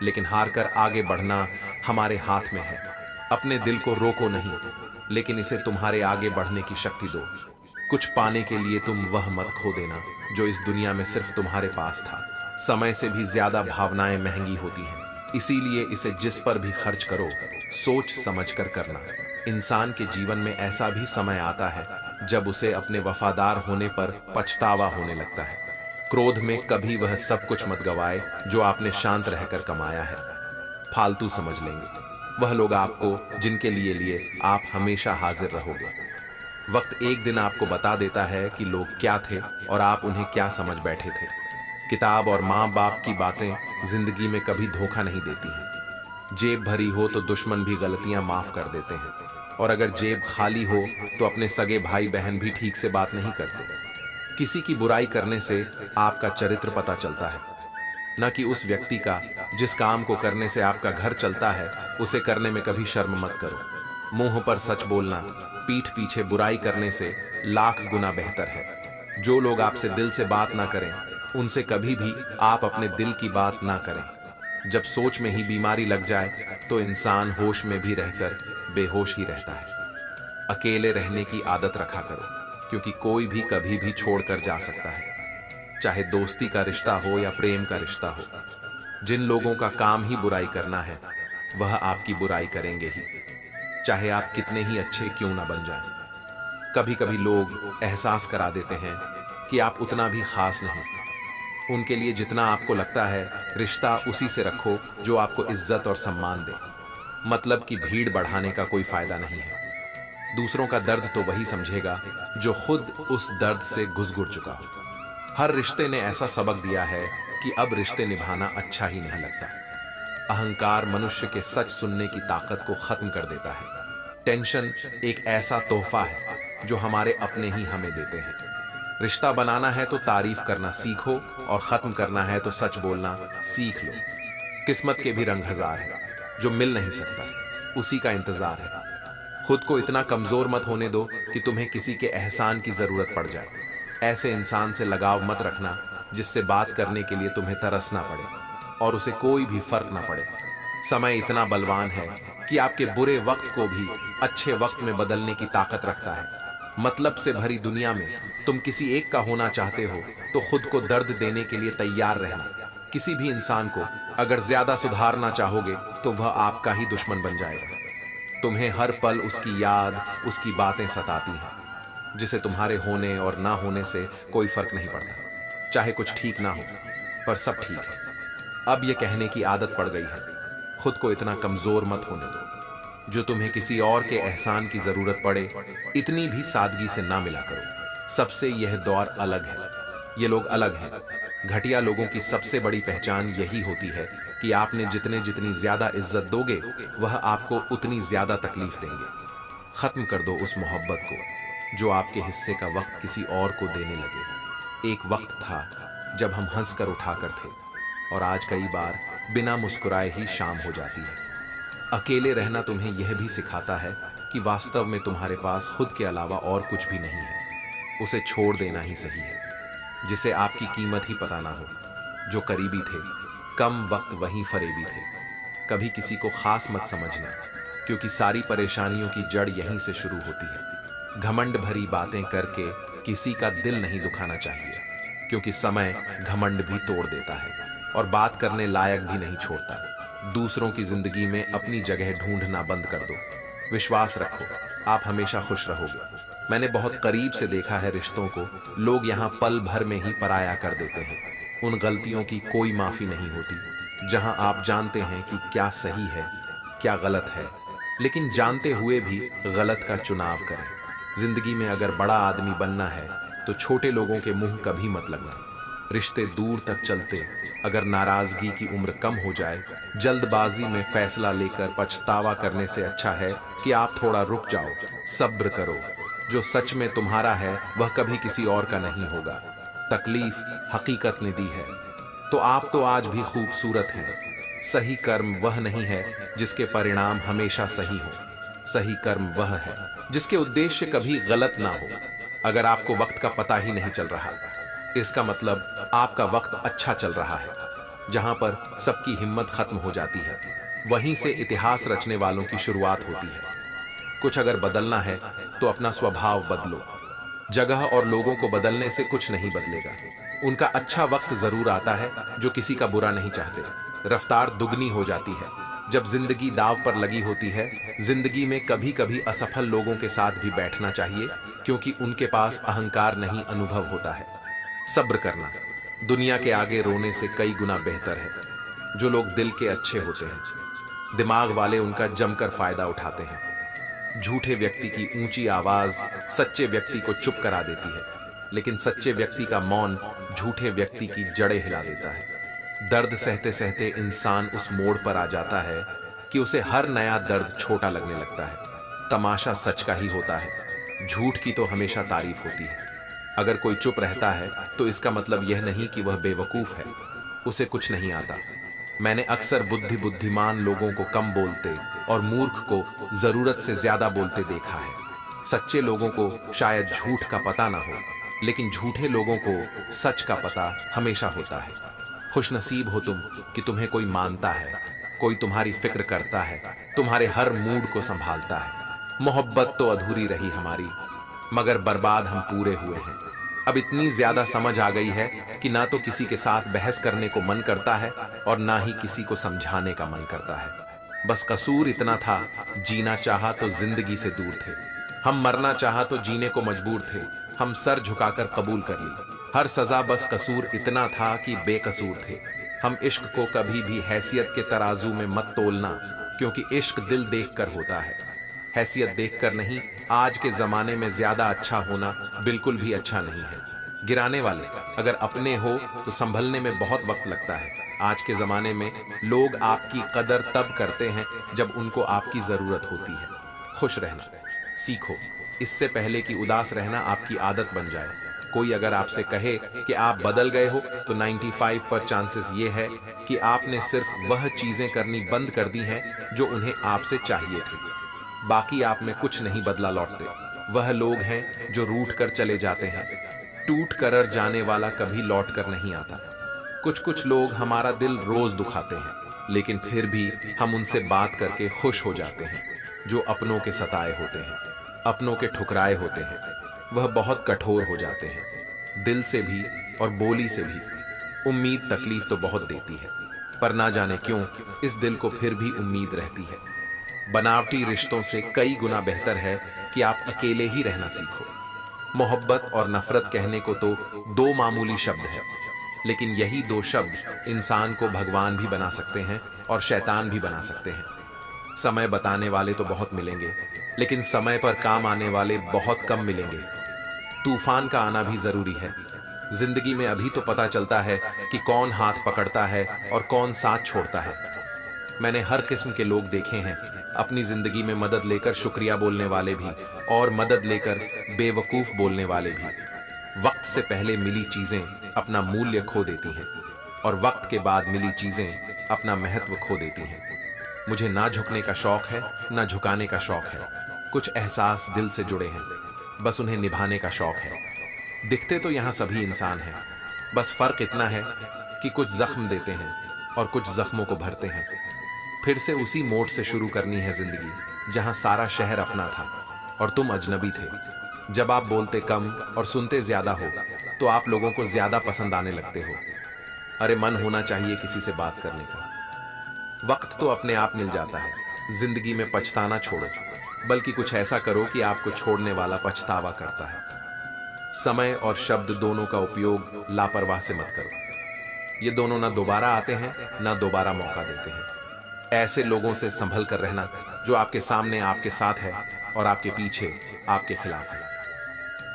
लेकिन हार कर आगे बढ़ना हमारे हाथ में है। अपने दिल को रोको नहीं, लेकिन इसे तुम्हारे आगे बढ़ने की शक्ति दो। कुछ पाने के लिए तुम वह मत खो देना जो इस दुनिया में सिर्फ तुम्हारे पास था। समय से भी ज्यादा भावनाएं महंगी होती हैं, इसीलिए इसे जिस पर भी खर्च करो सोच समझ कर करना। इंसान के जीवन में ऐसा भी समय आता है जब उसे अपने वफादार होने पर पछतावा होने लगता है। क्रोध में कभी वह सब कुछ मत गवाए जो आपने शांत रहकर कमाया है। फालतू समझ लेंगे वह लोग आपको जिनके लिए आप हमेशा हाजिर रहोगे। वक्त एक दिन आपको बता देता है कि लोग क्या थे और आप उन्हें क्या समझ बैठे थे। किताब और माँ बाप की बातें जिंदगी में कभी धोखा नहीं देती हैं। जेब भरी हो तो दुश्मन भी गलतियां माफ कर देते हैं, और अगर जेब खाली हो तो अपने सगे भाई बहन भी ठीक से बात नहीं करते। किसी की बुराई करने से आपका चरित्र पता चलता है, न कि उस व्यक्ति का जिस काम को करने से आपका घर चलता है उसे करने में कभी शर्म मत करो। मुंह पर सच बोलना पीठ पीछे बुराई करने से लाख गुना बेहतर है। जो लोग आपसे दिल से बात ना करें उनसे कभी भी आप अपने दिल की बात ना करें। जब सोच में ही बीमारी लग जाए तो इंसान होश में भी रहकर बेहोश ही रहता है। अकेले रहने की आदत रखा करो, क्योंकि कोई भी कभी भी छोड़कर जा सकता है, चाहे दोस्ती का रिश्ता हो या प्रेम का रिश्ता हो। जिन लोगों का काम ही बुराई करना है वह आपकी बुराई करेंगे ही, चाहे आप कितने ही अच्छे क्यों ना बन जाएं। कभी कभी लोग एहसास करा देते हैं कि आप उतना भी खास नहीं। उनके लिए जितना आपको लगता है रिश्ता उसी से रखो जो आपको इज्जत और सम्मान दे। मतलब कि भीड़ बढ़ाने का कोई फायदा नहीं है। दूसरों का दर्द तो वही समझेगा जो खुद उस दर्द से गुजर चुका हो। हर रिश्ते ने ऐसा सबक दिया है कि अब रिश्ते निभाना अच्छा ही नहीं लगता। अहंकार मनुष्य के सच सुनने की ताकत को खत्म कर देता है। टेंशन एक ऐसा तोहफा है जो हमारे अपने ही हमें देते हैं। रिश्ता बनाना है तो तारीफ करना सीखो, और खत्म करना है तो सच बोलना सीख लो। किस्मत के भी रंग हजार है, जो मिल नहीं सकता उसी का इंतजार है। खुद को इतना कमजोर मत होने दो कि तुम्हें किसी के एहसान की जरूरत पड़ जाए। ऐसे इंसान से लगाव मत रखना जिससे बात करने के लिए तुम्हें तरसना पड़े और उसे कोई भी फर्क ना पड़े। समय इतना बलवान है कि आपके बुरे वक्त को भी अच्छे वक्त में बदलने की ताकत रखता है। मतलब से भरी दुनिया में तुम किसी एक का होना चाहते हो तो खुद को दर्द देने के लिए तैयार रहना। किसी भी इंसान को अगर ज्यादा सुधारना चाहोगे तो वह आपका ही दुश्मन बन जाएगा। तुम्हें हर पल उसकी याद, उसकी बातें सताती हैं, जिसे तुम्हारे होने और ना होने से कोई फर्क नहीं पड़ता। चाहे कुछ ठीक ना हो पर सब ठीक है। अब यह कहने की आदत पड़ गई है, खुद को इतना कमजोर मत होने दो जो तुम्हें किसी और के एहसान की जरूरत पड़े इतनी भी सादगी से ना मिला करो। सबसे यह दौर अलग है, ये लोग अलग हैं। घटिया लोगों की सबसे बड़ी पहचान यही होती है कि आपने जितनी ज्यादा इज्जत दोगे वह आपको उतनी ज्यादा तकलीफ देंगे। खत्म कर दो उस मोहब्बत को जो आपके हिस्से का वक्त किसी और को देने लगे। एक वक्त था जब हम हंसकर उठाकर थे, और आज कई बार बिना मुस्कुराए ही शाम हो जाती है। अकेले रहना तुम्हें यह भी सिखाता है कि वास्तव में तुम्हारे पास खुद के अलावा और कुछ भी नहीं है। उसे छोड़ देना ही सही है। जिसे आपकी कीमत ही पता ना हो। जो करीबी थे, कम वक्त वहीं फरेबी थे। कभी किसी को खास मत समझना, क्योंकि सारी परेशानियों की जड़ यहीं से शुरू होती है। घमंड भरी बातें करके किसी का दिल नहीं दुखाना चाहिए, क्योंकि समय घमंड भी तोड़ देता है और बात करने लायक भी नहीं छोड़ता। दूसरों की जिंदगी में अपनी जगह ढूंढना बंद कर दो। विश्वास रखो, आप हमेशा खुश रहोगे। मैंने बहुत करीब से देखा है रिश्तों को, लोग यहाँ पल भर में ही पराया कर देते हैं। उन गलतियों की कोई माफी नहीं होती। जहां आप जानते हैं कि क्या सही है, क्या गलत है, लेकिन जानते हुए भी गलत का चुनाव करें। जिंदगी में अगर बड़ा आदमी बनना है तो छोटे लोगों के मुंह कभी मत लगना। रिश्ते दूर तक चलते अगर नाराजगी की उम्र कम हो जाए। जल्दबाजी में फैसला लेकर पछतावा करने से अच्छा है कि आप थोड़ा रुक जाओ, सब्र करो। जो सच में तुम्हारा है वह कभी किसी और का नहीं होगा। तकलीफ हकीकत ने दी है, तो आप तो आज भी खूबसूरत हैं। सही कर्म वह नहीं है जिसके परिणाम हमेशा सही हो। सही कर्म वह है जिसके उद्देश्य कभी गलत ना हो। अगर आपको वक्त का पता ही नहीं चल रहा, इसका मतलब आपका वक्त अच्छा चल रहा है। जहां पर सबकी हिम्मत खत्म हो जाती है, वहीं से इतिहास रचने वालों की शुरुआत होती है। कुछ अगर बदलना है तो अपना स्वभाव बदलो। जगह और लोगों को बदलने से कुछ नहीं बदलेगा। उनका अच्छा वक्त जरूर आता है जो किसी का बुरा नहीं चाहते। रफ्तार दुगनी हो जाती है जब जिंदगी दांव पर लगी होती है। जिंदगी में कभी कभी असफल लोगों के साथ भी बैठना चाहिए, क्योंकि उनके पास अहंकार नहीं, अनुभव होता है। सब्र करना दुनिया के आगे रोने से कई गुना बेहतर है। जो लोग दिल के अच्छे होते हैं, दिमाग वाले उनका जमकर फायदा उठाते हैं। झूठे व्यक्ति की ऊंची आवाज सच्चे व्यक्ति को चुप करा देती है, लेकिन सच्चे व्यक्ति का मौन झूठे व्यक्ति की जड़ें हिला देता है। दर्द सहते सहते इंसान उस मोड़ पर आ जाता है कि उसे हर नया दर्द छोटा लगने लगता है। तमाशा सच का ही होता है, झूठ की तो हमेशा तारीफ होती है। अगर कोई चुप रहता है तो इसका मतलब यह नहीं कि वह बेवकूफ है, उसे कुछ नहीं आता। मैंने अक्सर बुद्धिमान लोगों को कम बोलते और मूर्ख को जरूरत से ज्यादा बोलते देखा है। सच्चे लोगों को शायद झूठ का पता ना हो, लेकिन झूठे लोगों को सच का पता हमेशा होता है। खुशनसीब हो तुम कि तुम्हें कोई मानता है, कोई तुम्हारी फिक्र करता है, तुम्हारे हर मूड को संभालता है। मोहब्बत तो अधूरी रही हमारी, मगर बर्बाद हम पूरे हुए हैं। अब इतनी ज्यादा समझ आ गई है कि ना तो किसी के साथ बहस करने को मन करता है और ना ही किसी को समझाने का मन करता है। बस कसूर इतना था, जीना चाहा तो जिंदगी से दूर थे। हम मरना चाहा तो जीने को मजबूर थे। हम सर झुकाकर कबूल कर ली हर सजा। बस कसूर इतना था कि बेकसूर थे। हम इश्क को कभी भी हैसियत के तराजू में मत तोलना, क्योंकि इश्क दिल देखकर होता है, हैसियत देखकर नहीं। आज के जमाने में ज्यादा अच्छा होना बिल्कुल भी अच्छा नहीं है। गिराने वाले अगर अपने हो तो संभलने में बहुत वक्त लगता है। आज के जमाने में लोग आपकी कदर तब करते हैं जब उनको आपकी जरूरत होती है। खुश रहना सीखो, इससे पहले कि उदास रहना आपकी आदत बन जाए। कोई अगर आपसे कहे कि आप बदल गए हो तो 95 पर चांसेस ये है कि आपने सिर्फ वह चीजें करनी बंद कर दी हैं जो उन्हें आपसे चाहिए थी। बाकी आप में कुछ नहीं बदला लौटते। वह लोग हैं जो रूठ कर चले जाते हैं। टूट कर जाने वाला कभी लौट कर नहीं आता। कुछ लोग हमारा दिल रोज दुखाते हैं, लेकिन फिर भी हम उनसे बात करके खुश हो जाते हैं। जो अपनों के सताए होते हैं, अपनों के ठुकराए होते हैं, वह बहुत कठोर हो जाते हैं, दिल से भी और बोली से भी। उम्मीद तकलीफ तो बहुत देती है, पर ना जाने क्यों इस दिल को फिर भी उम्मीद रहती है। बनावटी रिश्तों से कई गुना बेहतर है कि आप अकेले ही रहना सीखो। मोहब्बत और नफरत कहने को तो दो मामूली शब्द है, लेकिन यही दो शब्द इंसान को भगवान भी बना सकते हैं और शैतान भी बना सकते हैं। समय बताने वाले तो बहुत मिलेंगे, लेकिन समय पर काम आने वाले बहुत कम मिलेंगे। तूफान का आना भी जरूरी है। जिंदगी में अभी तो पता चलता है कि कौन हाथ पकड़ता है और कौन साथ छोड़ता है। मैंने हर किस्म के लोग देखे हैं, अपनी जिंदगी में मदद लेकर शुक्रिया बोलने वाले भी और मदद लेकर बेवकूफ बोलने वाले भी। वक्त से पहले मिली चीजें अपना मूल्य खो देती हैं और वक्त के बाद मिली चीजें अपना महत्व खो देती हैं। मुझे ना झुकने का शौक है, ना झुकाने का शौक है। कुछ एहसास दिल से जुड़े हैं, बस उन्हें निभाने का शौक है। दिखते तो यहाँ सभी इंसान हैं, बस फर्क इतना है कि कुछ जख्म देते हैं और कुछ जख्मों को भरते हैं। फिर से उसी मोड़ से शुरू करनी है जिंदगी जहां सारा शहर अपना था और तुम अजनबी थे। जब आप बोलते कम और सुनते ज्यादा हो तो आप लोगों को ज्यादा पसंद आने लगते हो। अरे मन होना चाहिए किसी से बात करने का। वक्त तो अपने आप मिल जाता है। जिंदगी में पछताना छोड़ो, बल्कि कुछ ऐसा करो कि आपको छोड़ने वाला पछतावा करता है। समय और शब्द दोनों का उपयोग लापरवाह से मत करो। ये दोनों ना दोबारा आते हैं ना दोबारा मौका देते हैं। ऐसे लोगों से संभल कर रहना जो आपके सामने आपके साथ है और आपके पीछे आपके खिलाफ है।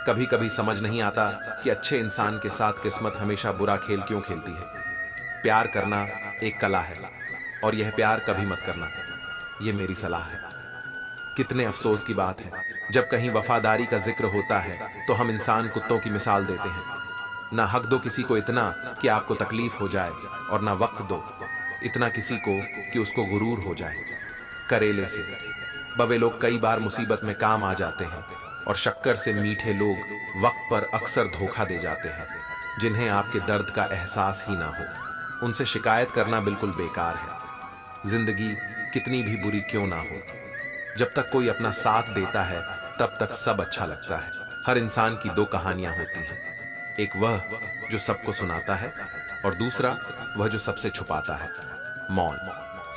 कभी कभी समझ नहीं आता कि अच्छे इंसान के साथ किस्मत हमेशा बुरा खेल क्यों खेलती है। प्यार करना एक कला है और यह प्यार कभी मत करना, यह मेरी सलाह है। कितने अफसोस की बात है, जब कहीं वफादारी का जिक्र होता है तो हम इंसान कुत्तों की मिसाल देते हैं। ना हक दो किसी को इतना कि आपको तकलीफ हो जाए, और ना वक्त दो इतना किसी को कि उसको गुरूर हो जाए। करेले से बवे लोग कई बार मुसीबत में काम आ जाते हैं, और शक्कर से मीठे लोग वक्त पर अक्सर धोखा दे जाते हैं। जिन्हें आपके दर्द का एहसास ही ना हो, उनसे शिकायत करना बिल्कुल बेकार है। जिंदगी कितनी भी बुरी क्यों ना हो, जब तक कोई अपना साथ देता है तब तक सब अच्छा लगता है। हर इंसान की दो कहानियां होती हैं, एक वह जो सबको सुनाता है और दूसरा वह जो सबसे छुपाता है। मौन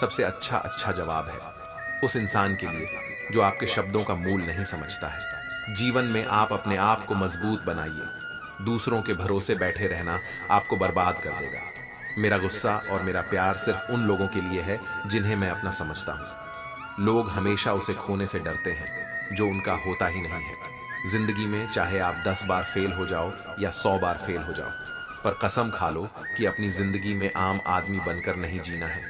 सबसे अच्छा जवाब है उस इंसान के लिए जो आपके शब्दों का मूल नहीं समझता है। जीवन में आप अपने आप को मजबूत बनाइए। दूसरों के भरोसे बैठे रहना आपको बर्बाद कर देगा। मेरा गुस्सा और मेरा प्यार सिर्फ उन लोगों के लिए है जिन्हें मैं अपना समझता हूं। लोग हमेशा उसे खोने से डरते हैं जो उनका होता ही नहीं है। जिंदगी में चाहे आप 10 बार फेल हो जाओ या 100 बार फेल हो जाओ, पर कसम खा लो कि अपनी जिंदगी में आम आदमी बनकर नहीं जीना है।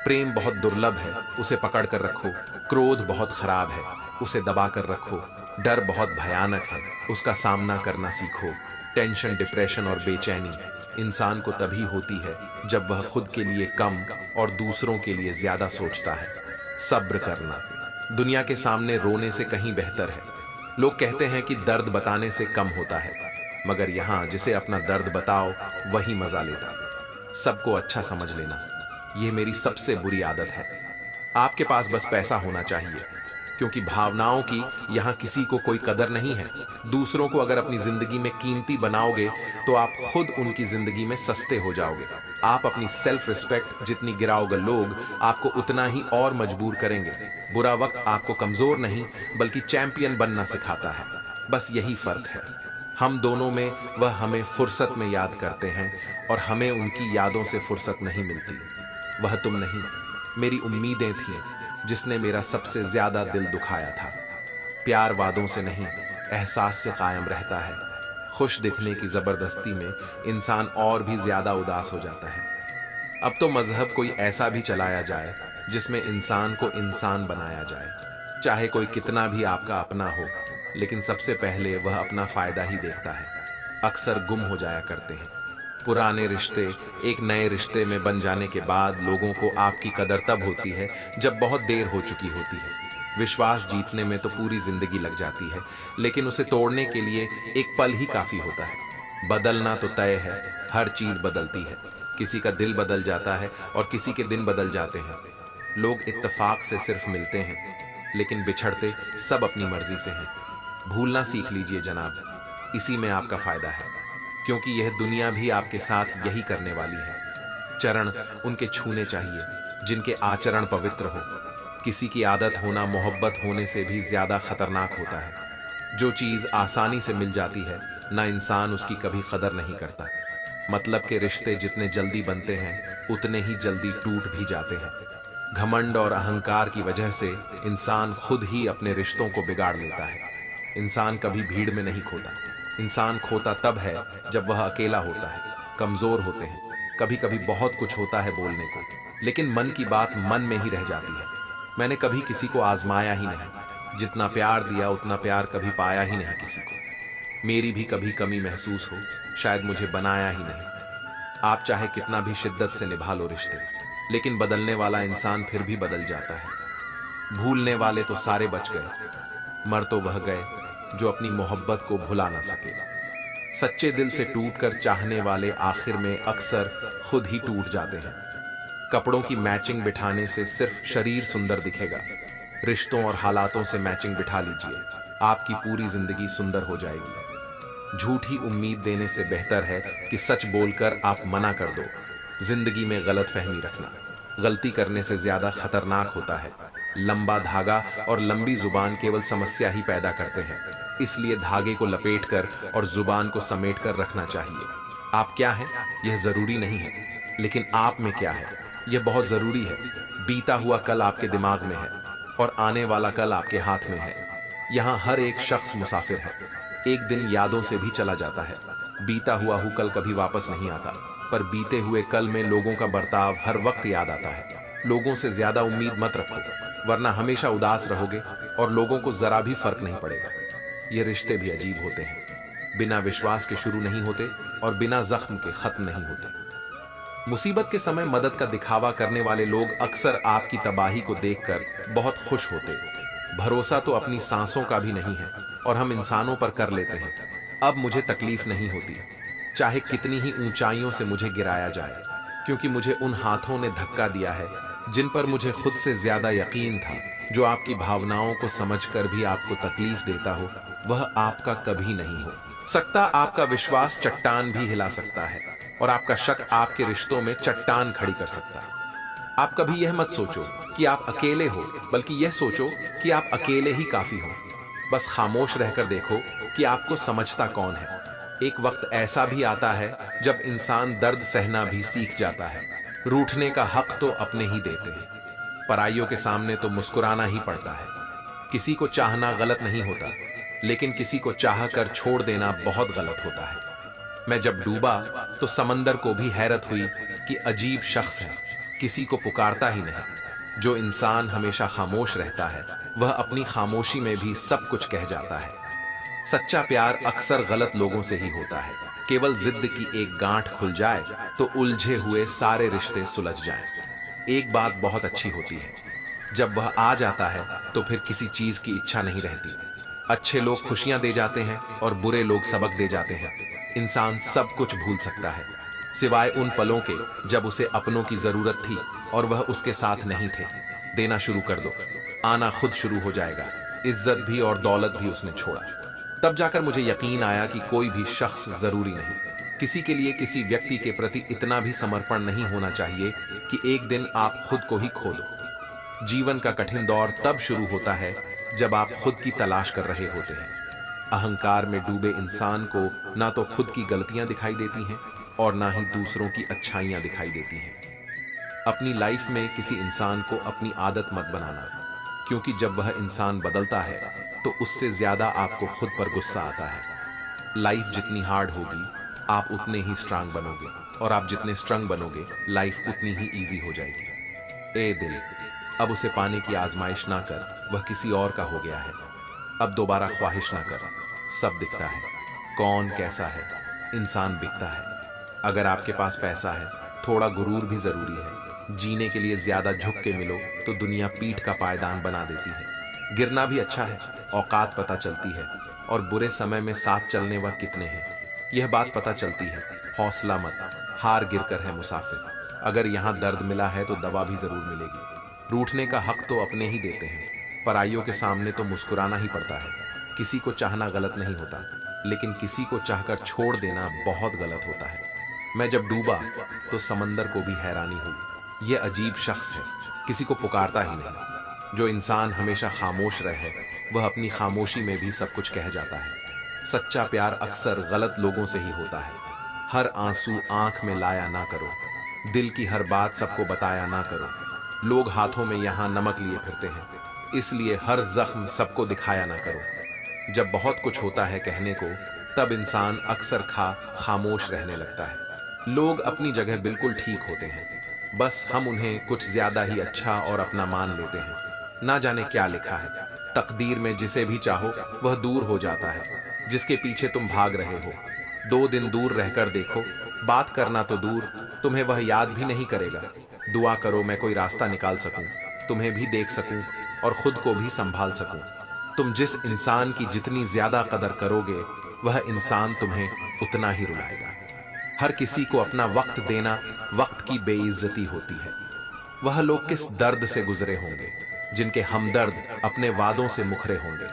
प्रेम बहुत दुर्लभ है, उसे पकड़ कर रखो। क्रोध बहुत खराब है, उसे दबा कर रखो। डर बहुत भयानक है, उसका सामना करना सीखो। टेंशन, डिप्रेशन और बेचैनी इंसान को तभी होती है जब वह खुद के लिए कम और दूसरों के लिए ज्यादा सोचता है। सब्र करना दुनिया के सामने रोने से कहीं बेहतर है। लोग कहते हैं कि दर्द बताने से कम होता है, मगर यहां जिसे अपना दर्द बताओ वही मजा लेता। सबको अच्छा समझ लेना यह मेरी सबसे बुरी आदत है। आपके पास बस पैसा होना चाहिए, क्योंकि भावनाओं की यहां किसी को कोई कदर नहीं है। दूसरों को अगर अपनी जिंदगी में कीमती बनाओगे तो आप खुद उनकी जिंदगी में सस्ते हो जाओगे। आप अपनी सेल्फ रिस्पेक्ट जितनी गिराओगे, लोग आपको उतना ही और मजबूर करेंगे। बुरा वक्त आपको कमजोर नहीं बल्कि चैंपियन बनना सिखाता है। बस यही फर्क है। हम दोनों में वह हमें फुर्सत में याद करते हैं और हमें उनकी यादों से फुर्सत नहीं मिलती। वह तुम नहीं, मेरी उम्मीदें थीं जिसने मेरा सबसे ज्यादा दिल दुखाया था। प्यार वादों से नहीं, एहसास से कायम रहता है। खुश दिखने की जबरदस्ती में इंसान और भी ज्यादा उदास हो जाता है। अब तो मजहब कोई ऐसा भी चलाया जाए जिसमें इंसान को इंसान बनाया जाए। चाहे कोई कितना भी आपका अपना हो, लेकिन सबसे पहले वह अपना फायदा ही देखता है। अक्सर गुम हो जाया करते हैं पुराने रिश्ते। एक नए रिश्ते में बन जाने के बाद लोगों को आपकी कदर तब होती है जब बहुत देर हो चुकी होती है। विश्वास जीतने में तो पूरी जिंदगी लग जाती है, लेकिन उसे तोड़ने के लिए एक पल ही काफी होता है। बदलना तो तय है, हर चीज बदलती है। किसी का दिल बदल जाता है और किसी के दिन बदल जाते हैं। लोग इत्तेफाक से सिर्फ मिलते हैं, लेकिन बिछड़ते सब अपनी मर्जी से हैं। भूलना सीख लीजिए जनाब, इसी में आपका फायदा है, क्योंकि यह दुनिया भी आपके साथ यही करने वाली है। चरण उनके छूने चाहिए जिनके आचरण पवित्र हो। किसी की आदत होना मोहब्बत होने से भी ज्यादा खतरनाक होता है। जो चीज आसानी से मिल जाती है ना, इंसान उसकी कभी कदर नहीं करता। मतलब के रिश्ते जितने जल्दी बनते हैं उतने ही जल्दी टूट भी जाते हैं। घमंड और अहंकार की वजह से इंसान खुद ही अपने रिश्तों को बिगाड़ लेता है। इंसान कभी भीड़ में नहीं खोता, इंसान खोता तब है जब वह अकेला होता है। कमजोर होते हैं, कभी कभी बहुत कुछ होता है बोलने को, लेकिन मन की बात मन में ही रह जाती है। मैंने कभी किसी को आजमाया ही नहीं, जितना प्यार दिया उतना प्यार कभी पाया ही नहीं किसी को। मेरी भी कभी कमी महसूस हो, शायद मुझे बनाया ही नहीं। आप चाहे कितना भी शिद्दत से निभा लो रिश्ते, लेकिन बदलने वाला इंसान फिर भी बदल जाता है। भूलने वाले तो सारे बच गए, मर तो वह गए जो अपनी मोहब्बत को भुला ना सके। सच्चे दिल से टूटकर चाहने वाले आखिर में अक्सर खुद ही टूट जाते हैं। कपड़ों की मैचिंग बिठाने से सिर्फ शरीर सुंदर दिखेगा, रिश्तों और हालातों से मैचिंग बिठा लीजिए, आपकी पूरी जिंदगी सुंदर हो जाएगी। झूठी उम्मीद देने से बेहतर है कि सच बोलकर आप मना कर दो। जिंदगी में गलतफहमी रखना गलती करने से ज्यादा खतरनाक होता है। लंबा धागा और लंबी जुबान केवल समस्या ही पैदा करते हैं, इसलिए धागे को लपेटकर और जुबान को समेटकर रखना चाहिए। आप क्या हैं यह जरूरी नहीं है, लेकिन आप में क्या है यह बहुत जरूरी है। बीता हुआ कल आपके दिमाग में है और आने वाला कल आपके हाथ में है। यहाँ हर एक शख्स मुसाफिर है, एक दिन यादों से भी चला जाता है। बीता हुआ कल कभी वापस नहीं आता, पर बीते हुए कल में लोगों का बर्ताव हर वक्त याद आता है। लोगों से ज्यादा उम्मीद मत रखो, वरना हमेशा उदास रहोगे और लोगों को जरा भी फर्क नहीं पड़ेगा। ये रिश्ते भी अजीब होते हैं, बिना विश्वास के शुरू नहीं होते और बिना जख्म के खत्म नहीं होते। मुसीबत के समय मदद का दिखावा करने वाले लोग अक्सर आपकी तबाही को देखकर बहुत खुश होते। भरोसा तो अपनी सांसों का भी नहीं है और हम इंसानों पर कर लेते हैं। अब मुझे तकलीफ नहीं होती, चाहे कितनी ही ऊंचाइयों से मुझे गिराया जाए, क्योंकि मुझे उन हाथों ने धक्का दिया है जिन पर मुझे खुद से ज्यादा यकीन था। जो आपकी भावनाओं को समझकर भी आपको तकलीफ देता हो, वह आपका कभी नहीं हो सकता। आपका विश्वास चट्टान भी हिला सकता है और आपका शक आपके रिश्तों में चट्टान खड़ी कर सकता है। आप कभी यह मत सोचो कि आप अकेले हो, बल्कि यह सोचो कि आप अकेले ही काफी हो। बस खामोश रहकर देखो कि आपको समझता कौन है। एक वक्त ऐसा भी आता है जब इंसान दर्द सहना भी सीख जाता है। रूठने का हक तो अपने ही देते हैं, पराइयों के सामने तो मुस्कुराना ही पड़ता है। किसी को चाहना गलत नहीं होता, लेकिन किसी को चाह कर छोड़ देना बहुत गलत होता है। मैं जब डूबा तो समंदर को भी हैरत हुई कि अजीब शख्स है, किसी को पुकारता ही नहीं। जो इंसान हमेशा खामोश रहता है, वह अपनी खामोशी में भी सब कुछ कह जाता है। सच्चा प्यार अक्सर गलत लोगों से ही होता है। केवल जिद की एक गांठ खुल जाए तो उलझे हुए सारे रिश्ते सुलझ जाएं। एक बात बहुत अच्छी होती है, जब वह आ जाता है तो फिर किसी चीज की इच्छा नहीं रहती। अच्छे लोग खुशियां दे जाते हैं और बुरे लोग सबक दे जाते हैं। इंसान सब कुछ भूल सकता है, सिवाय उन पलों के जब उसे अपनों की जरूरत थी और वह उसके साथ नहीं थे। देना शुरू कर दो, आना खुद शुरू हो जाएगा। इज्जत भी और दौलत भी उसने छोड़ा। तब जाकर मुझे यकीन आया कि कोई भी शख्स जरूरी नहीं। किसी के लिए किसी व्यक्ति के प्रति इतना भी समर्पण नहीं होना चाहिए कि एक दिन आप खुद को ही खो दो। जीवन का कठिन दौर तब शुरू होता है जब आप खुद की तलाश कर रहे होते हैं। अहंकार में डूबे इंसान को ना तो खुद की गलतियां दिखाई देती हैं और ना ही दूसरों की अच्छाइयां दिखाई देती हैं। अपनी लाइफ में किसी इंसान को अपनी आदत मत बनाना, क्योंकि जब वह इंसान बदलता है तो उससे ज्यादा आपको खुद पर गुस्सा आता है। लाइफ जितनी हार्ड होगी, आप उतने ही स्ट्रांग बनोगे, और आप जितने स्ट्रांग बनोगे, लाइफ उतनी ही इजी हो जाएगी। ए दिल, अब उसे पाने की आजमाइश ना कर, वह किसी और का हो गया है। अब दोबारा ख्वाहिश ना कर, सब दिखता है। कौन कैसा है, इंसान बिकता है। अगर आपके पास पैसा है, थोड़ा गुरूर भी जरूरी है। जीने के लिए ज्यादा झुक के मिलो तो दुनिया पीठ का पायदान बना देती है। गिरना भी अच्छा है, औकात पता चलती है, और बुरे समय में साथ चलने वह कितने हैं यह बात पता चलती है। हौसला मत, हार गिरकर है मुसाफिर। अगर यहाँ दर्द मिला है तो दवा भी जरूर मिलेगी। रूठने का हक तो अपने ही देते हैं, पराइयों के सामने तो मुस्कुराना ही पड़ता है। किसी को चाहना गलत नहीं होता, लेकिन किसी को चाहकर छोड़ देना बहुत गलत होता है। मैं जब डूबा तो समंदर को भी हैरानी हुई। यह अजीब शख्स है, किसी को पुकारता ही नहीं। जो इंसान हमेशा खामोश रहे, वह अपनी खामोशी में भी सब कुछ कह जाता है। सच्चा प्यार अक्सर गलत लोगों से ही होता है। हर आंसू आंख में लाया ना करो, दिल की हर बात सबको बताया ना करो। लोग हाथों में यहाँ नमक लिए फिरते हैं, इसलिए हर जख्म सबको दिखाया ना करो। जब बहुत कुछ होता है कहने को, तब इंसान अक्सर खामोश रहने लगता है। लोग अपनी जगह बिल्कुल ठीक होते हैं, बस हम उन्हें कुछ ज्यादा ही अच्छा और अपना मान लेते हैं। ना जाने क्या लिखा है तकदीर में, जिसे भी चाहो वह दूर हो जाता है जिसके पीछे तुम भाग रहे हो। 2 दिन दूर रहकर देखो, बात करना तो दूर, तुम्हें वह याद भी नहीं करेगा। दुआ करो मैं कोई रास्ता निकाल सकूं, तुम्हें भी देख सकूं और खुद को भी संभाल सकूं। तुम जिस इंसान की जितनी ज्यादा कदर करोगे, वह इंसान तुम्हें उतना ही रुलाएगा। हर किसी को अपना वक्त देना वक्त की बेइज्जती होती है। वह लोग किस दर्द से गुजरे होंगे जिनके हमदर्द अपने वादों से मुखरे होंगे।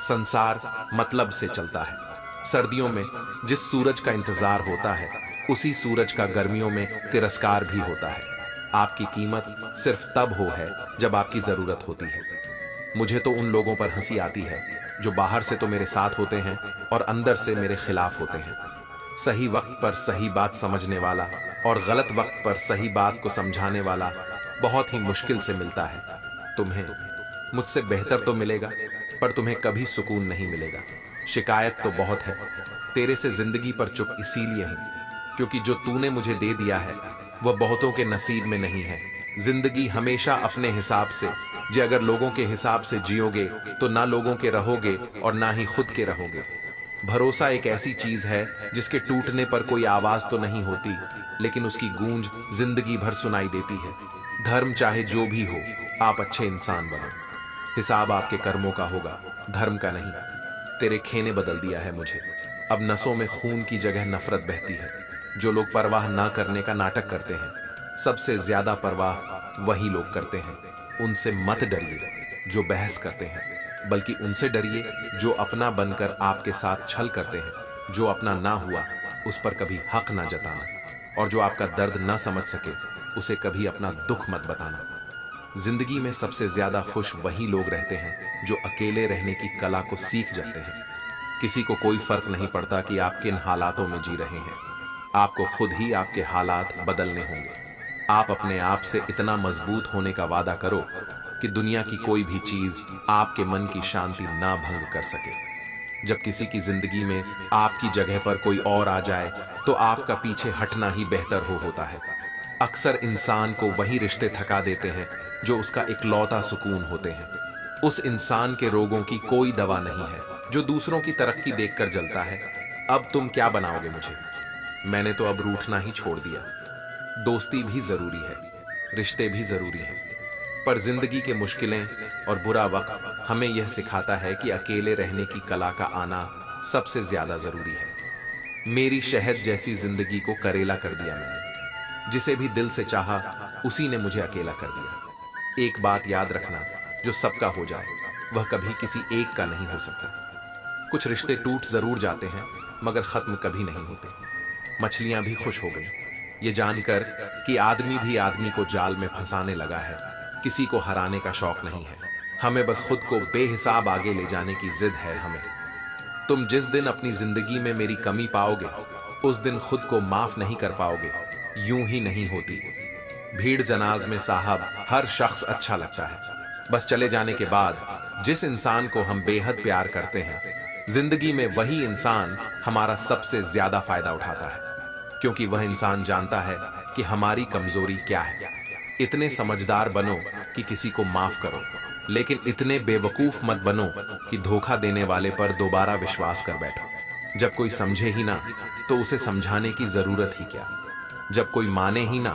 संसार मतलब से चलता है। सर्दियों में जिस सूरज का इंतजार होता है, उसी सूरज का गर्मियों में तिरस्कार भी होता है। आपकी कीमत सिर्फ तब हो है जब आपकी जरूरत होती है। मुझे तो उन लोगों पर हंसी आती है जो बाहर से तो मेरे साथ होते हैं और अंदर से मेरे खिलाफ होते हैं। सही वक्त पर सही बात समझने वाला और गलत वक्त पर सही बात को समझाने वाला बहुत ही मुश्किल से मिलता है। तुम्हें मुझसे बेहतर तो मिलेगा, पर तुम्हें कभी सुकून नहीं मिलेगा। शिकायत तो बहुत है तेरे से जिंदगी पर चुप इसीलिए हूं क्योंकि जो तूने मुझे दे दिया है वह बहुतों के नसीब में नहीं है। जिंदगी हमेशा अपने हिसाब से, जे अगर लोगों के हिसाब से जियोगे तो ना लोगों के रहोगे और ना ही खुद के रहोगे। भरोसा एक ऐसी चीज है जिसके टूटने पर कोई आवाज तो नहीं होती, लेकिन उसकी गूंज जिंदगी भर सुनाई देती है। धर्म चाहे जो भी हो, आप अच्छे इंसान बनो। हिसाब आपके कर्मों का होगा, धर्म का नहीं। तेरे खेने बदल दिया है मुझे। अब नसों में खून की जगह नफरत बहती है। जो लोग परवाह ना करने का नाटक करते हैं, सबसे ज्यादा परवाह वही लोग करते हैं। उनसे मत डरिए जो बहस करते हैं, बल्कि उनसे डरिए जो अपना बनकर आपके साथ छल करते हैं। जो अपना ना हुआ उस पर कभी हक ना जताना, और जो आपका दर्द ना समझ सके उसे कभी अपना दुख मत बताना। जिंदगी में सबसे ज्यादा खुश वही लोग रहते हैं जो अकेले रहने की कला को सीख जाते हैं। किसी को कोई फर्क नहीं पड़ता कि आप किन हालातों में जी रहे हैं। आपको खुद ही आपके हालात बदलने होंगे। आप अपने आप से इतना मजबूत होने का वादा करो कि दुनिया की कोई भी चीज आपके मन की शांति ना भंग कर सके। जब किसी की जिंदगी में आपकी जगह पर कोई और आ जाए तो आपका पीछे हटना ही बेहतर होता है। अक्सर इंसान को वही रिश्ते थका देते हैं जो उसका इकलौता सुकून होते हैं। उस इंसान के रोगों की कोई दवा नहीं है जो दूसरों की तरक्की देखकर जलता है। अब तुम क्या बनाओगे मुझे? मैंने तो अब रूठना ही छोड़ दिया। दोस्ती भी जरूरी है, रिश्ते भी जरूरी हैं, पर जिंदगी के मुश्किलें और बुरा वक्त हमें यह सिखाता है कि अकेले रहने की कला का आना सबसे ज्यादा जरूरी है। मेरी शहद जैसी जिंदगी को करेला कर दिया मैंने। जिसे भी दिल से चाहा उसी ने मुझे अकेला कर दिया। एक बात याद रखना, जो सबका हो जाए वह कभी किसी एक का नहीं हो सकता। कुछ रिश्ते टूट जरूर जाते हैं मगर खत्म कभी नहीं होते। मछलियां भी खुश हो गई ये जानकर कि आदमी भी आदमी को जाल में फंसाने लगा है। किसी को हराने का शौक नहीं है, हमें बस खुद को बेहिसाब आगे ले जाने की जिद है हमें। तुम जिस दिन अपनी जिंदगी में मेरी कमी पाओगे उस दिन खुद को माफ नहीं कर पाओगे। यूं ही नहीं होती। भीड़ जनाज में साहब हर शख्स अच्छा लगता है, बस चले जाने के बाद जिस इंसान को हम बेहद प्यार करते हैं, जिंदगी में वही इंसान हमारा सबसे ज्यादा फायदा उठाता है, क्योंकि वह इंसान जानता है कि हमारी कमजोरी क्या है। इतने समझदार बनो कि किसी को माफ करो, लेकिन इतने बेवकूफ मत बनो कि धोखा देने वाले पर दोबारा विश्वास कर बैठो। जब कोई समझे ही ना तो उसे समझाने की जरूरत ही क्या। जब कोई माने ही ना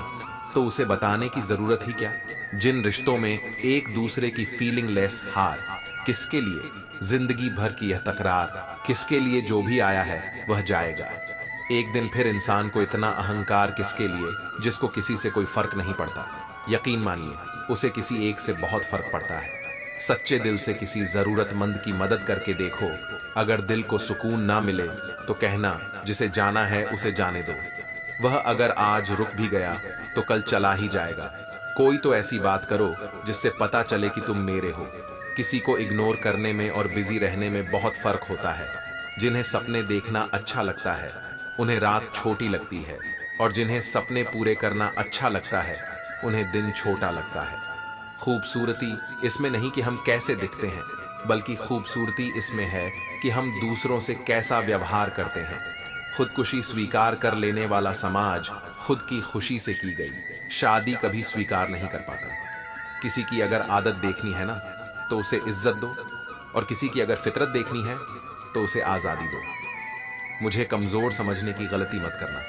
तो उसे बताने की जरूरत ही क्या। जिन रिश्तों में एक दूसरे की फीलिंग लेस हार, किसके लिए जिंदगी भर की यह तकरार, किसके लिए जो भी आया है वह जाएगा। एक दिन फिर इंसान को इतना अहंकार किसके लिए जिसको किसी से कोई फर्क नहीं पड़ता। यकीन मानिए उसे किसी एक से बहुत फर्क पड़ता है। सच्चे दिल से किसी जरूरतमंद की मदद करके देखो। अगर दिल को सुकून ना मिले तो कहना जिसे जाना है उसे जाने दो। वह अगर आज रुक भी गया तो कल चला ही जाएगा। कोई तो ऐसी बात करो जिससे पता चले कि तुम मेरे हो। किसी को इग्नोर करने में और बिजी रहने में बहुत फर्क होता है। जिन्हें सपने देखना अच्छा लगता है उन्हें रात छोटी लगती है, और जिन्हें सपने पूरे करना अच्छा लगता है उन्हें दिन छोटा लगता है। खूबसूरती इसमें नहीं कि हम कैसे दिखते हैं, बल्कि खूबसूरती इसमें है कि हम दूसरों से कैसा व्यवहार करते हैं। खुदकुशी स्वीकार कर लेने वाला समाज खुद की खुशी से की गई शादी कभी स्वीकार नहीं कर पाता। किसी की अगर आदत देखनी है ना तो उसे इज्जत दो, और किसी की अगर फितरत देखनी है तो उसे आजादी दो। मुझे कमजोर समझने की गलती मत करना।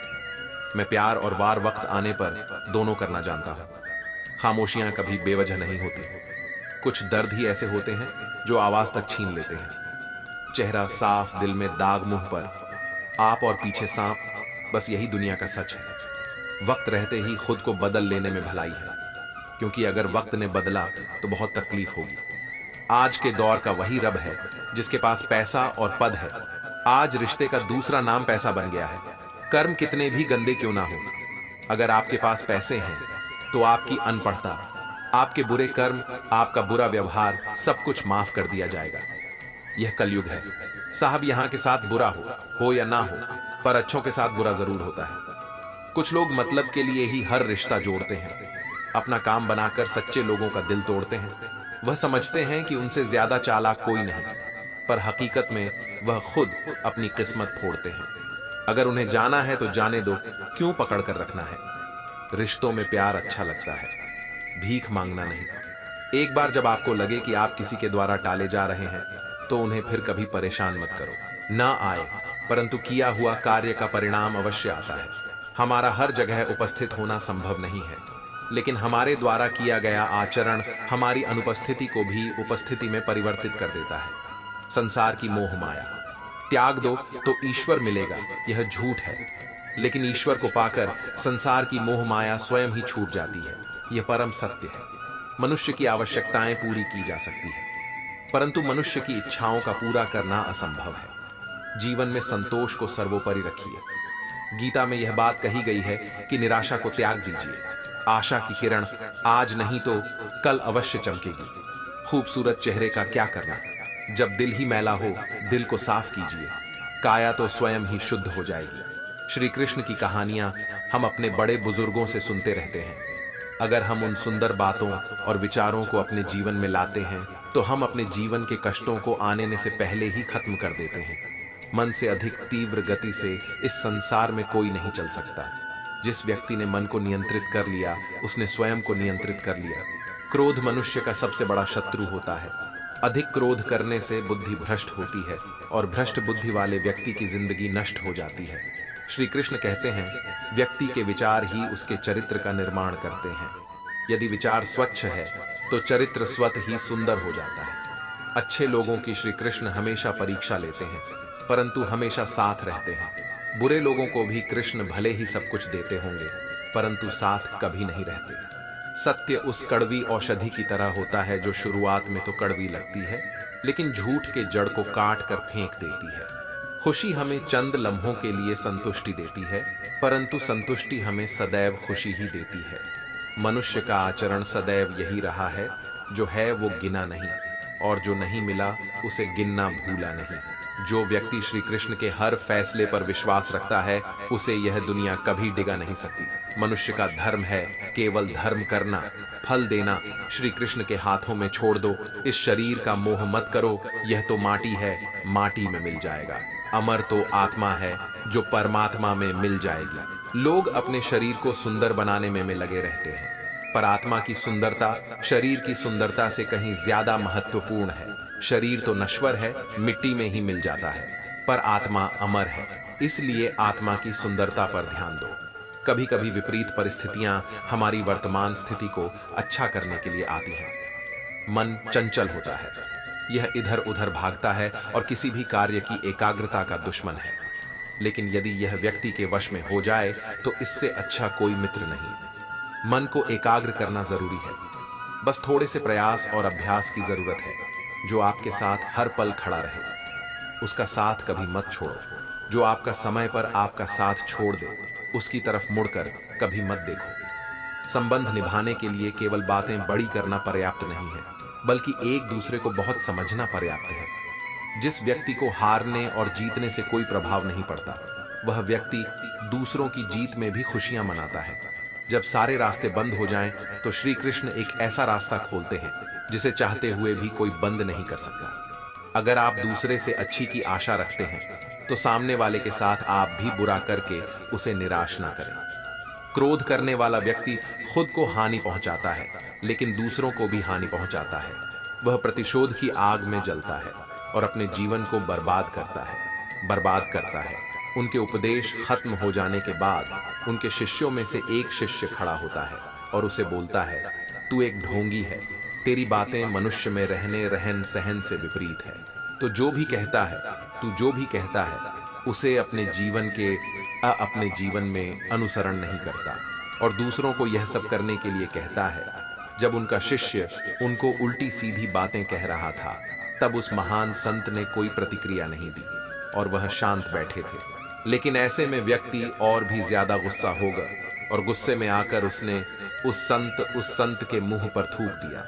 मैं प्यार और वार वक्त आने पर दोनों करना जानता हूं। खामोशियां कभी बेवजह नहीं होती। कुछ दर्द ही ऐसे होते हैं जो आवाज तक छीन लेते हैं। चेहरा साफ, दिल में दाग, मुंह पर आप और पीछे सांप, बस यही दुनिया का सच है। वक्त रहते ही खुद को बदल लेने में भलाई है, क्योंकि अगर वक्त ने बदला तो बहुत तकलीफ होगी। आज के दौर का वही रब है जिसके पास पैसा और पद है। आज रिश्ते का दूसरा नाम पैसा बन गया है। कर्म कितने भी गंदे क्यों ना हो, अगर आपके पास पैसे हैं तो आपकी अनपढ़ता, आपके बुरे कर्म, आपका बुरा व्यवहार, सब कुछ माफ कर दिया जाएगा। यह कलयुग है साहब। यहाँ के साथ बुरा हो या ना हो, पर अच्छों के साथ बुरा जरूर होता है। कुछ लोग मतलब के लिए ही हर रिश्ता जोड़ते हैं, अपना काम बनाकर सच्चे लोगों का दिल तोड़ते हैं। वह समझते हैं कि उनसे ज्यादा चालाक कोई नहीं, पर हकीकत में वह खुद अपनी किस्मत फोड़ते हैं। अगर उन्हें जाना है तो जाने दो, क्यों पकड़ कर रखना है। रिश्तों में प्यार अच्छा लगता है, भीख मांगना नहीं। एक बार जब आपको लगे कि आप किसी के द्वारा टाले जा रहे हैं तो उन्हें फिर कभी परेशान मत करो। ना आए, परंतु किया हुआ कार्य का परिणाम अवश्य आता है। हमारा हर जगह उपस्थित होना संभव नहीं है, लेकिन हमारे द्वारा किया गया आचरण हमारी अनुपस्थिति को भी उपस्थिति में परिवर्तित कर देता है। संसार की मोह माया त्याग दो तो ईश्वर मिलेगा, यह झूठ है। लेकिन ईश्वर को पाकर संसार की मोह माया स्वयं ही छूट जाती है, यह परम सत्य है। मनुष्य की आवश्यकताएं पूरी की जा सकती है, परंतु मनुष्य की इच्छाओं का पूरा करना असंभव है। जीवन में संतोष को सर्वोपरि रखिए। गीता में यह बात कही गई है कि निराशा को त्याग दीजिए। आशा की किरण आज नहीं तो कल अवश्य चमकेगी। खूबसूरत चेहरे का क्या करना, जब दिल ही मैला हो, दिल को साफ कीजिए, काया तो स्वयं ही शुद्ध हो जाएगी। श्री कृष्ण की कहानियां हम अपने बड़े बुजुर्गों से सुनते रहते हैं। अगर हम उन सुंदर बातों और विचारों को अपने जीवन में लाते हैं तो हम अपने जीवन के कष्टों को आने से पहले ही खत्म कर देते हैं। मन से अधिक तीव्र गति से इस संसार में कोई नहीं चल सकता। जिस व्यक्ति ने मन को नियंत्रित कर लिया, उसने स्वयं को नियंत्रित कर लिया। क्रोध मनुष्य का सबसे बड़ा शत्रु होता है। अधिक क्रोध करने से बुद्धि भ्रष्ट होती है और भ्रष्ट बुद्धि वाले व्यक्ति की जिंदगी नष्ट हो जाती है। श्री कृष्ण कहते हैं, व्यक्ति के विचार ही उसके चरित्र का निर्माण करते हैं। यदि विचार स्वच्छ है तो चरित्र स्वतः ही सुंदर हो जाता है। अच्छे लोगों की श्री कृष्ण हमेशा परीक्षा लेते हैं, परंतु हमेशा साथ रहते हैं। बुरे लोगों को भी कृष्ण भले ही सब कुछ देते होंगे, परंतु साथ कभी नहीं रहते। सत्य उस कड़वी औषधि की तरह होता है जो शुरुआत में तो कड़वी लगती है, लेकिन झूठ के जड़ को काट कर फेंक देती है। खुशी हमें चंद लम्हों के लिए संतुष्टि देती है, परंतु संतुष्टि हमें सदैव खुशी ही देती है। मनुष्य का आचरण सदैव यही रहा है, जो है वो गिना नहीं, और जो नहीं मिला उसे गिनना भूला नहीं। जो व्यक्ति श्री कृष्ण के हर फैसले पर विश्वास रखता है, उसे यह दुनिया कभी डिगा नहीं सकती। मनुष्य का धर्म है केवल धर्म करना, फल देना श्री कृष्ण के हाथों में छोड़ दो। इस शरीर का मोह मत करो, यह तो माटी है, माटी में मिल जाएगा। अमर तो आत्मा है जो परमात्मा में मिल जाएगी। लोग अपने शरीर को सुंदर बनाने में लगे रहते हैं, पर आत्मा की सुंदरता शरीर की सुंदरता से कहीं ज्यादा महत्वपूर्ण है। शरीर तो नश्वर है, मिट्टी में ही मिल जाता है, पर आत्मा अमर है। इसलिए आत्मा की सुंदरता पर ध्यान दो। कभी कभी विपरीत परिस्थितियां हमारी वर्तमान स्थिति को अच्छा करने के लिए आती हैं। मन चंचल होता है, यह इधर उधर भागता है और किसी भी कार्य की एकाग्रता का दुश्मन है। लेकिन यदि यह व्यक्ति के वश में हो जाए तो इससे अच्छा कोई मित्र नहीं। मन को एकाग्र करना जरूरी है, बस थोड़े से प्रयास और अभ्यास की जरूरत है। जो आपके साथ हर पल खड़ा रहे, उसका साथ कभी मत छोड़ो। जो आपका समय पर आपका साथ छोड़ दे, उसकी तरफ मुड़कर कभी मत देखो। संबंध निभाने के लिए केवल बातें बड़ी करना पर्याप्त नहीं है, बल्कि एक दूसरे को बहुत समझना पर्याप्त है। जिस व्यक्ति को हारने और जीतने से कोई प्रभाव नहीं पड़ता, वह व्यक्ति दूसरों की जीत में भी खुशियां मनाता है। जब सारे रास्ते बंद हो जाएं, तो श्री कृष्ण एक ऐसा रास्ता खोलते हैं जिसे चाहते हुए भी कोई बंद नहीं कर सकता। अगर आप दूसरे से अच्छी की आशा रखते हैं तो सामने वाले के साथ आप भी बुरा करके उसे निराश ना करें। क्रोध करने वाला व्यक्ति खुद को हानि पहुंचाता है, लेकिन दूसरों को भी हानि पहुंचाता है। वह प्रतिशोध की आग में जलता है और अपने जीवन को बर्बाद करता है। उनके उपदेश खत्म हो जाने के बाद उनके शिष्यों में से एक शिष्य खड़ा होता है और उसे बोलता है, तू एक ढोंगी है, तेरी बातें मनुष्य में रहने रहन सहन से विपरीत है। तो जो भी कहता है, तू जो भी कहता है उसे अपने जीवन में अनुसरण नहीं करता और दूसरों को यह सब करने के लिए कहता है। जब उनका शिष्य उनको उल्टी सीधी बातें कह रहा था, तब उस महान संत ने कोई प्रतिक्रिया नहीं दी और वह शांत बैठे थे। लेकिन ऐसे में व्यक्ति और भी ज्यादा गुस्सा होगा और गुस्से में आकर उसने उस संत के मुंह पर थूक दिया।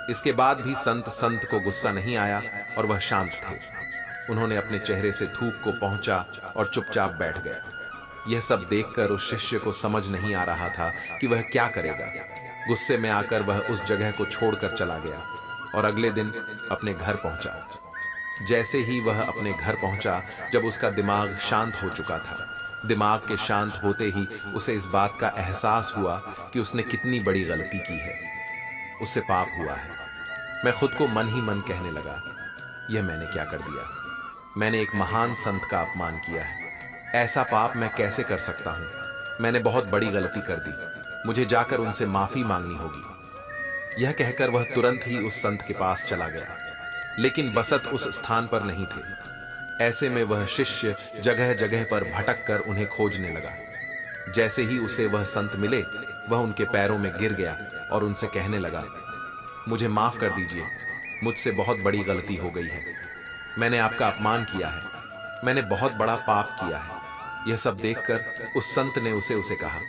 इसके बाद भी संत को गुस्सा नहीं आया और वह शांत थे। उन्होंने अपने चेहरे से थूक को पहुंचा और चुपचाप बैठ गए। यह सब देखकर उस शिष्य को समझ नहीं आ रहा था कि वह क्या करेगा। गुस्से में आकर वह उस जगह को छोड़कर चला गया और अगले दिन अपने घर पहुंचा। जैसे ही वह अपने घर पहुंचा, जब उसका दिमाग शांत हो चुका था, दिमाग के शांत होते ही उसे इस बात का एहसास हुआ कि उसने कितनी बड़ी गलती की है। उससे पाप हुआ है। मैं खुद को मन ही मन कहने लगा, यह मैंने क्या कर दिया। मैंने एक महान संत का अपमान किया है। ऐसा पाप मैं कैसे कर सकता हूं। मैंने बहुत बड़ी गलती कर दी। मुझे जाकर उनसे माफी मांगनी होगी। यह कहकर वह तुरंत ही उस संत के पास चला गया, लेकिन बसत उस स्थान पर नहीं थे। ऐसे में वह शिष्य जगह जगह पर भटक कर उन्हें खोजने लगा। जैसे ही उसे वह संत मिले, वह उनके पैरों में गिर गया और उनसे कहने लगा, मुझे माफ कर दीजिए, मुझसे बहुत बड़ी गलती हो गई है। मैंने आपका अपमान किया है। मैंने बहुत बड़ा पाप किया है। यह सब देखकर उस संत ने उसे कहा,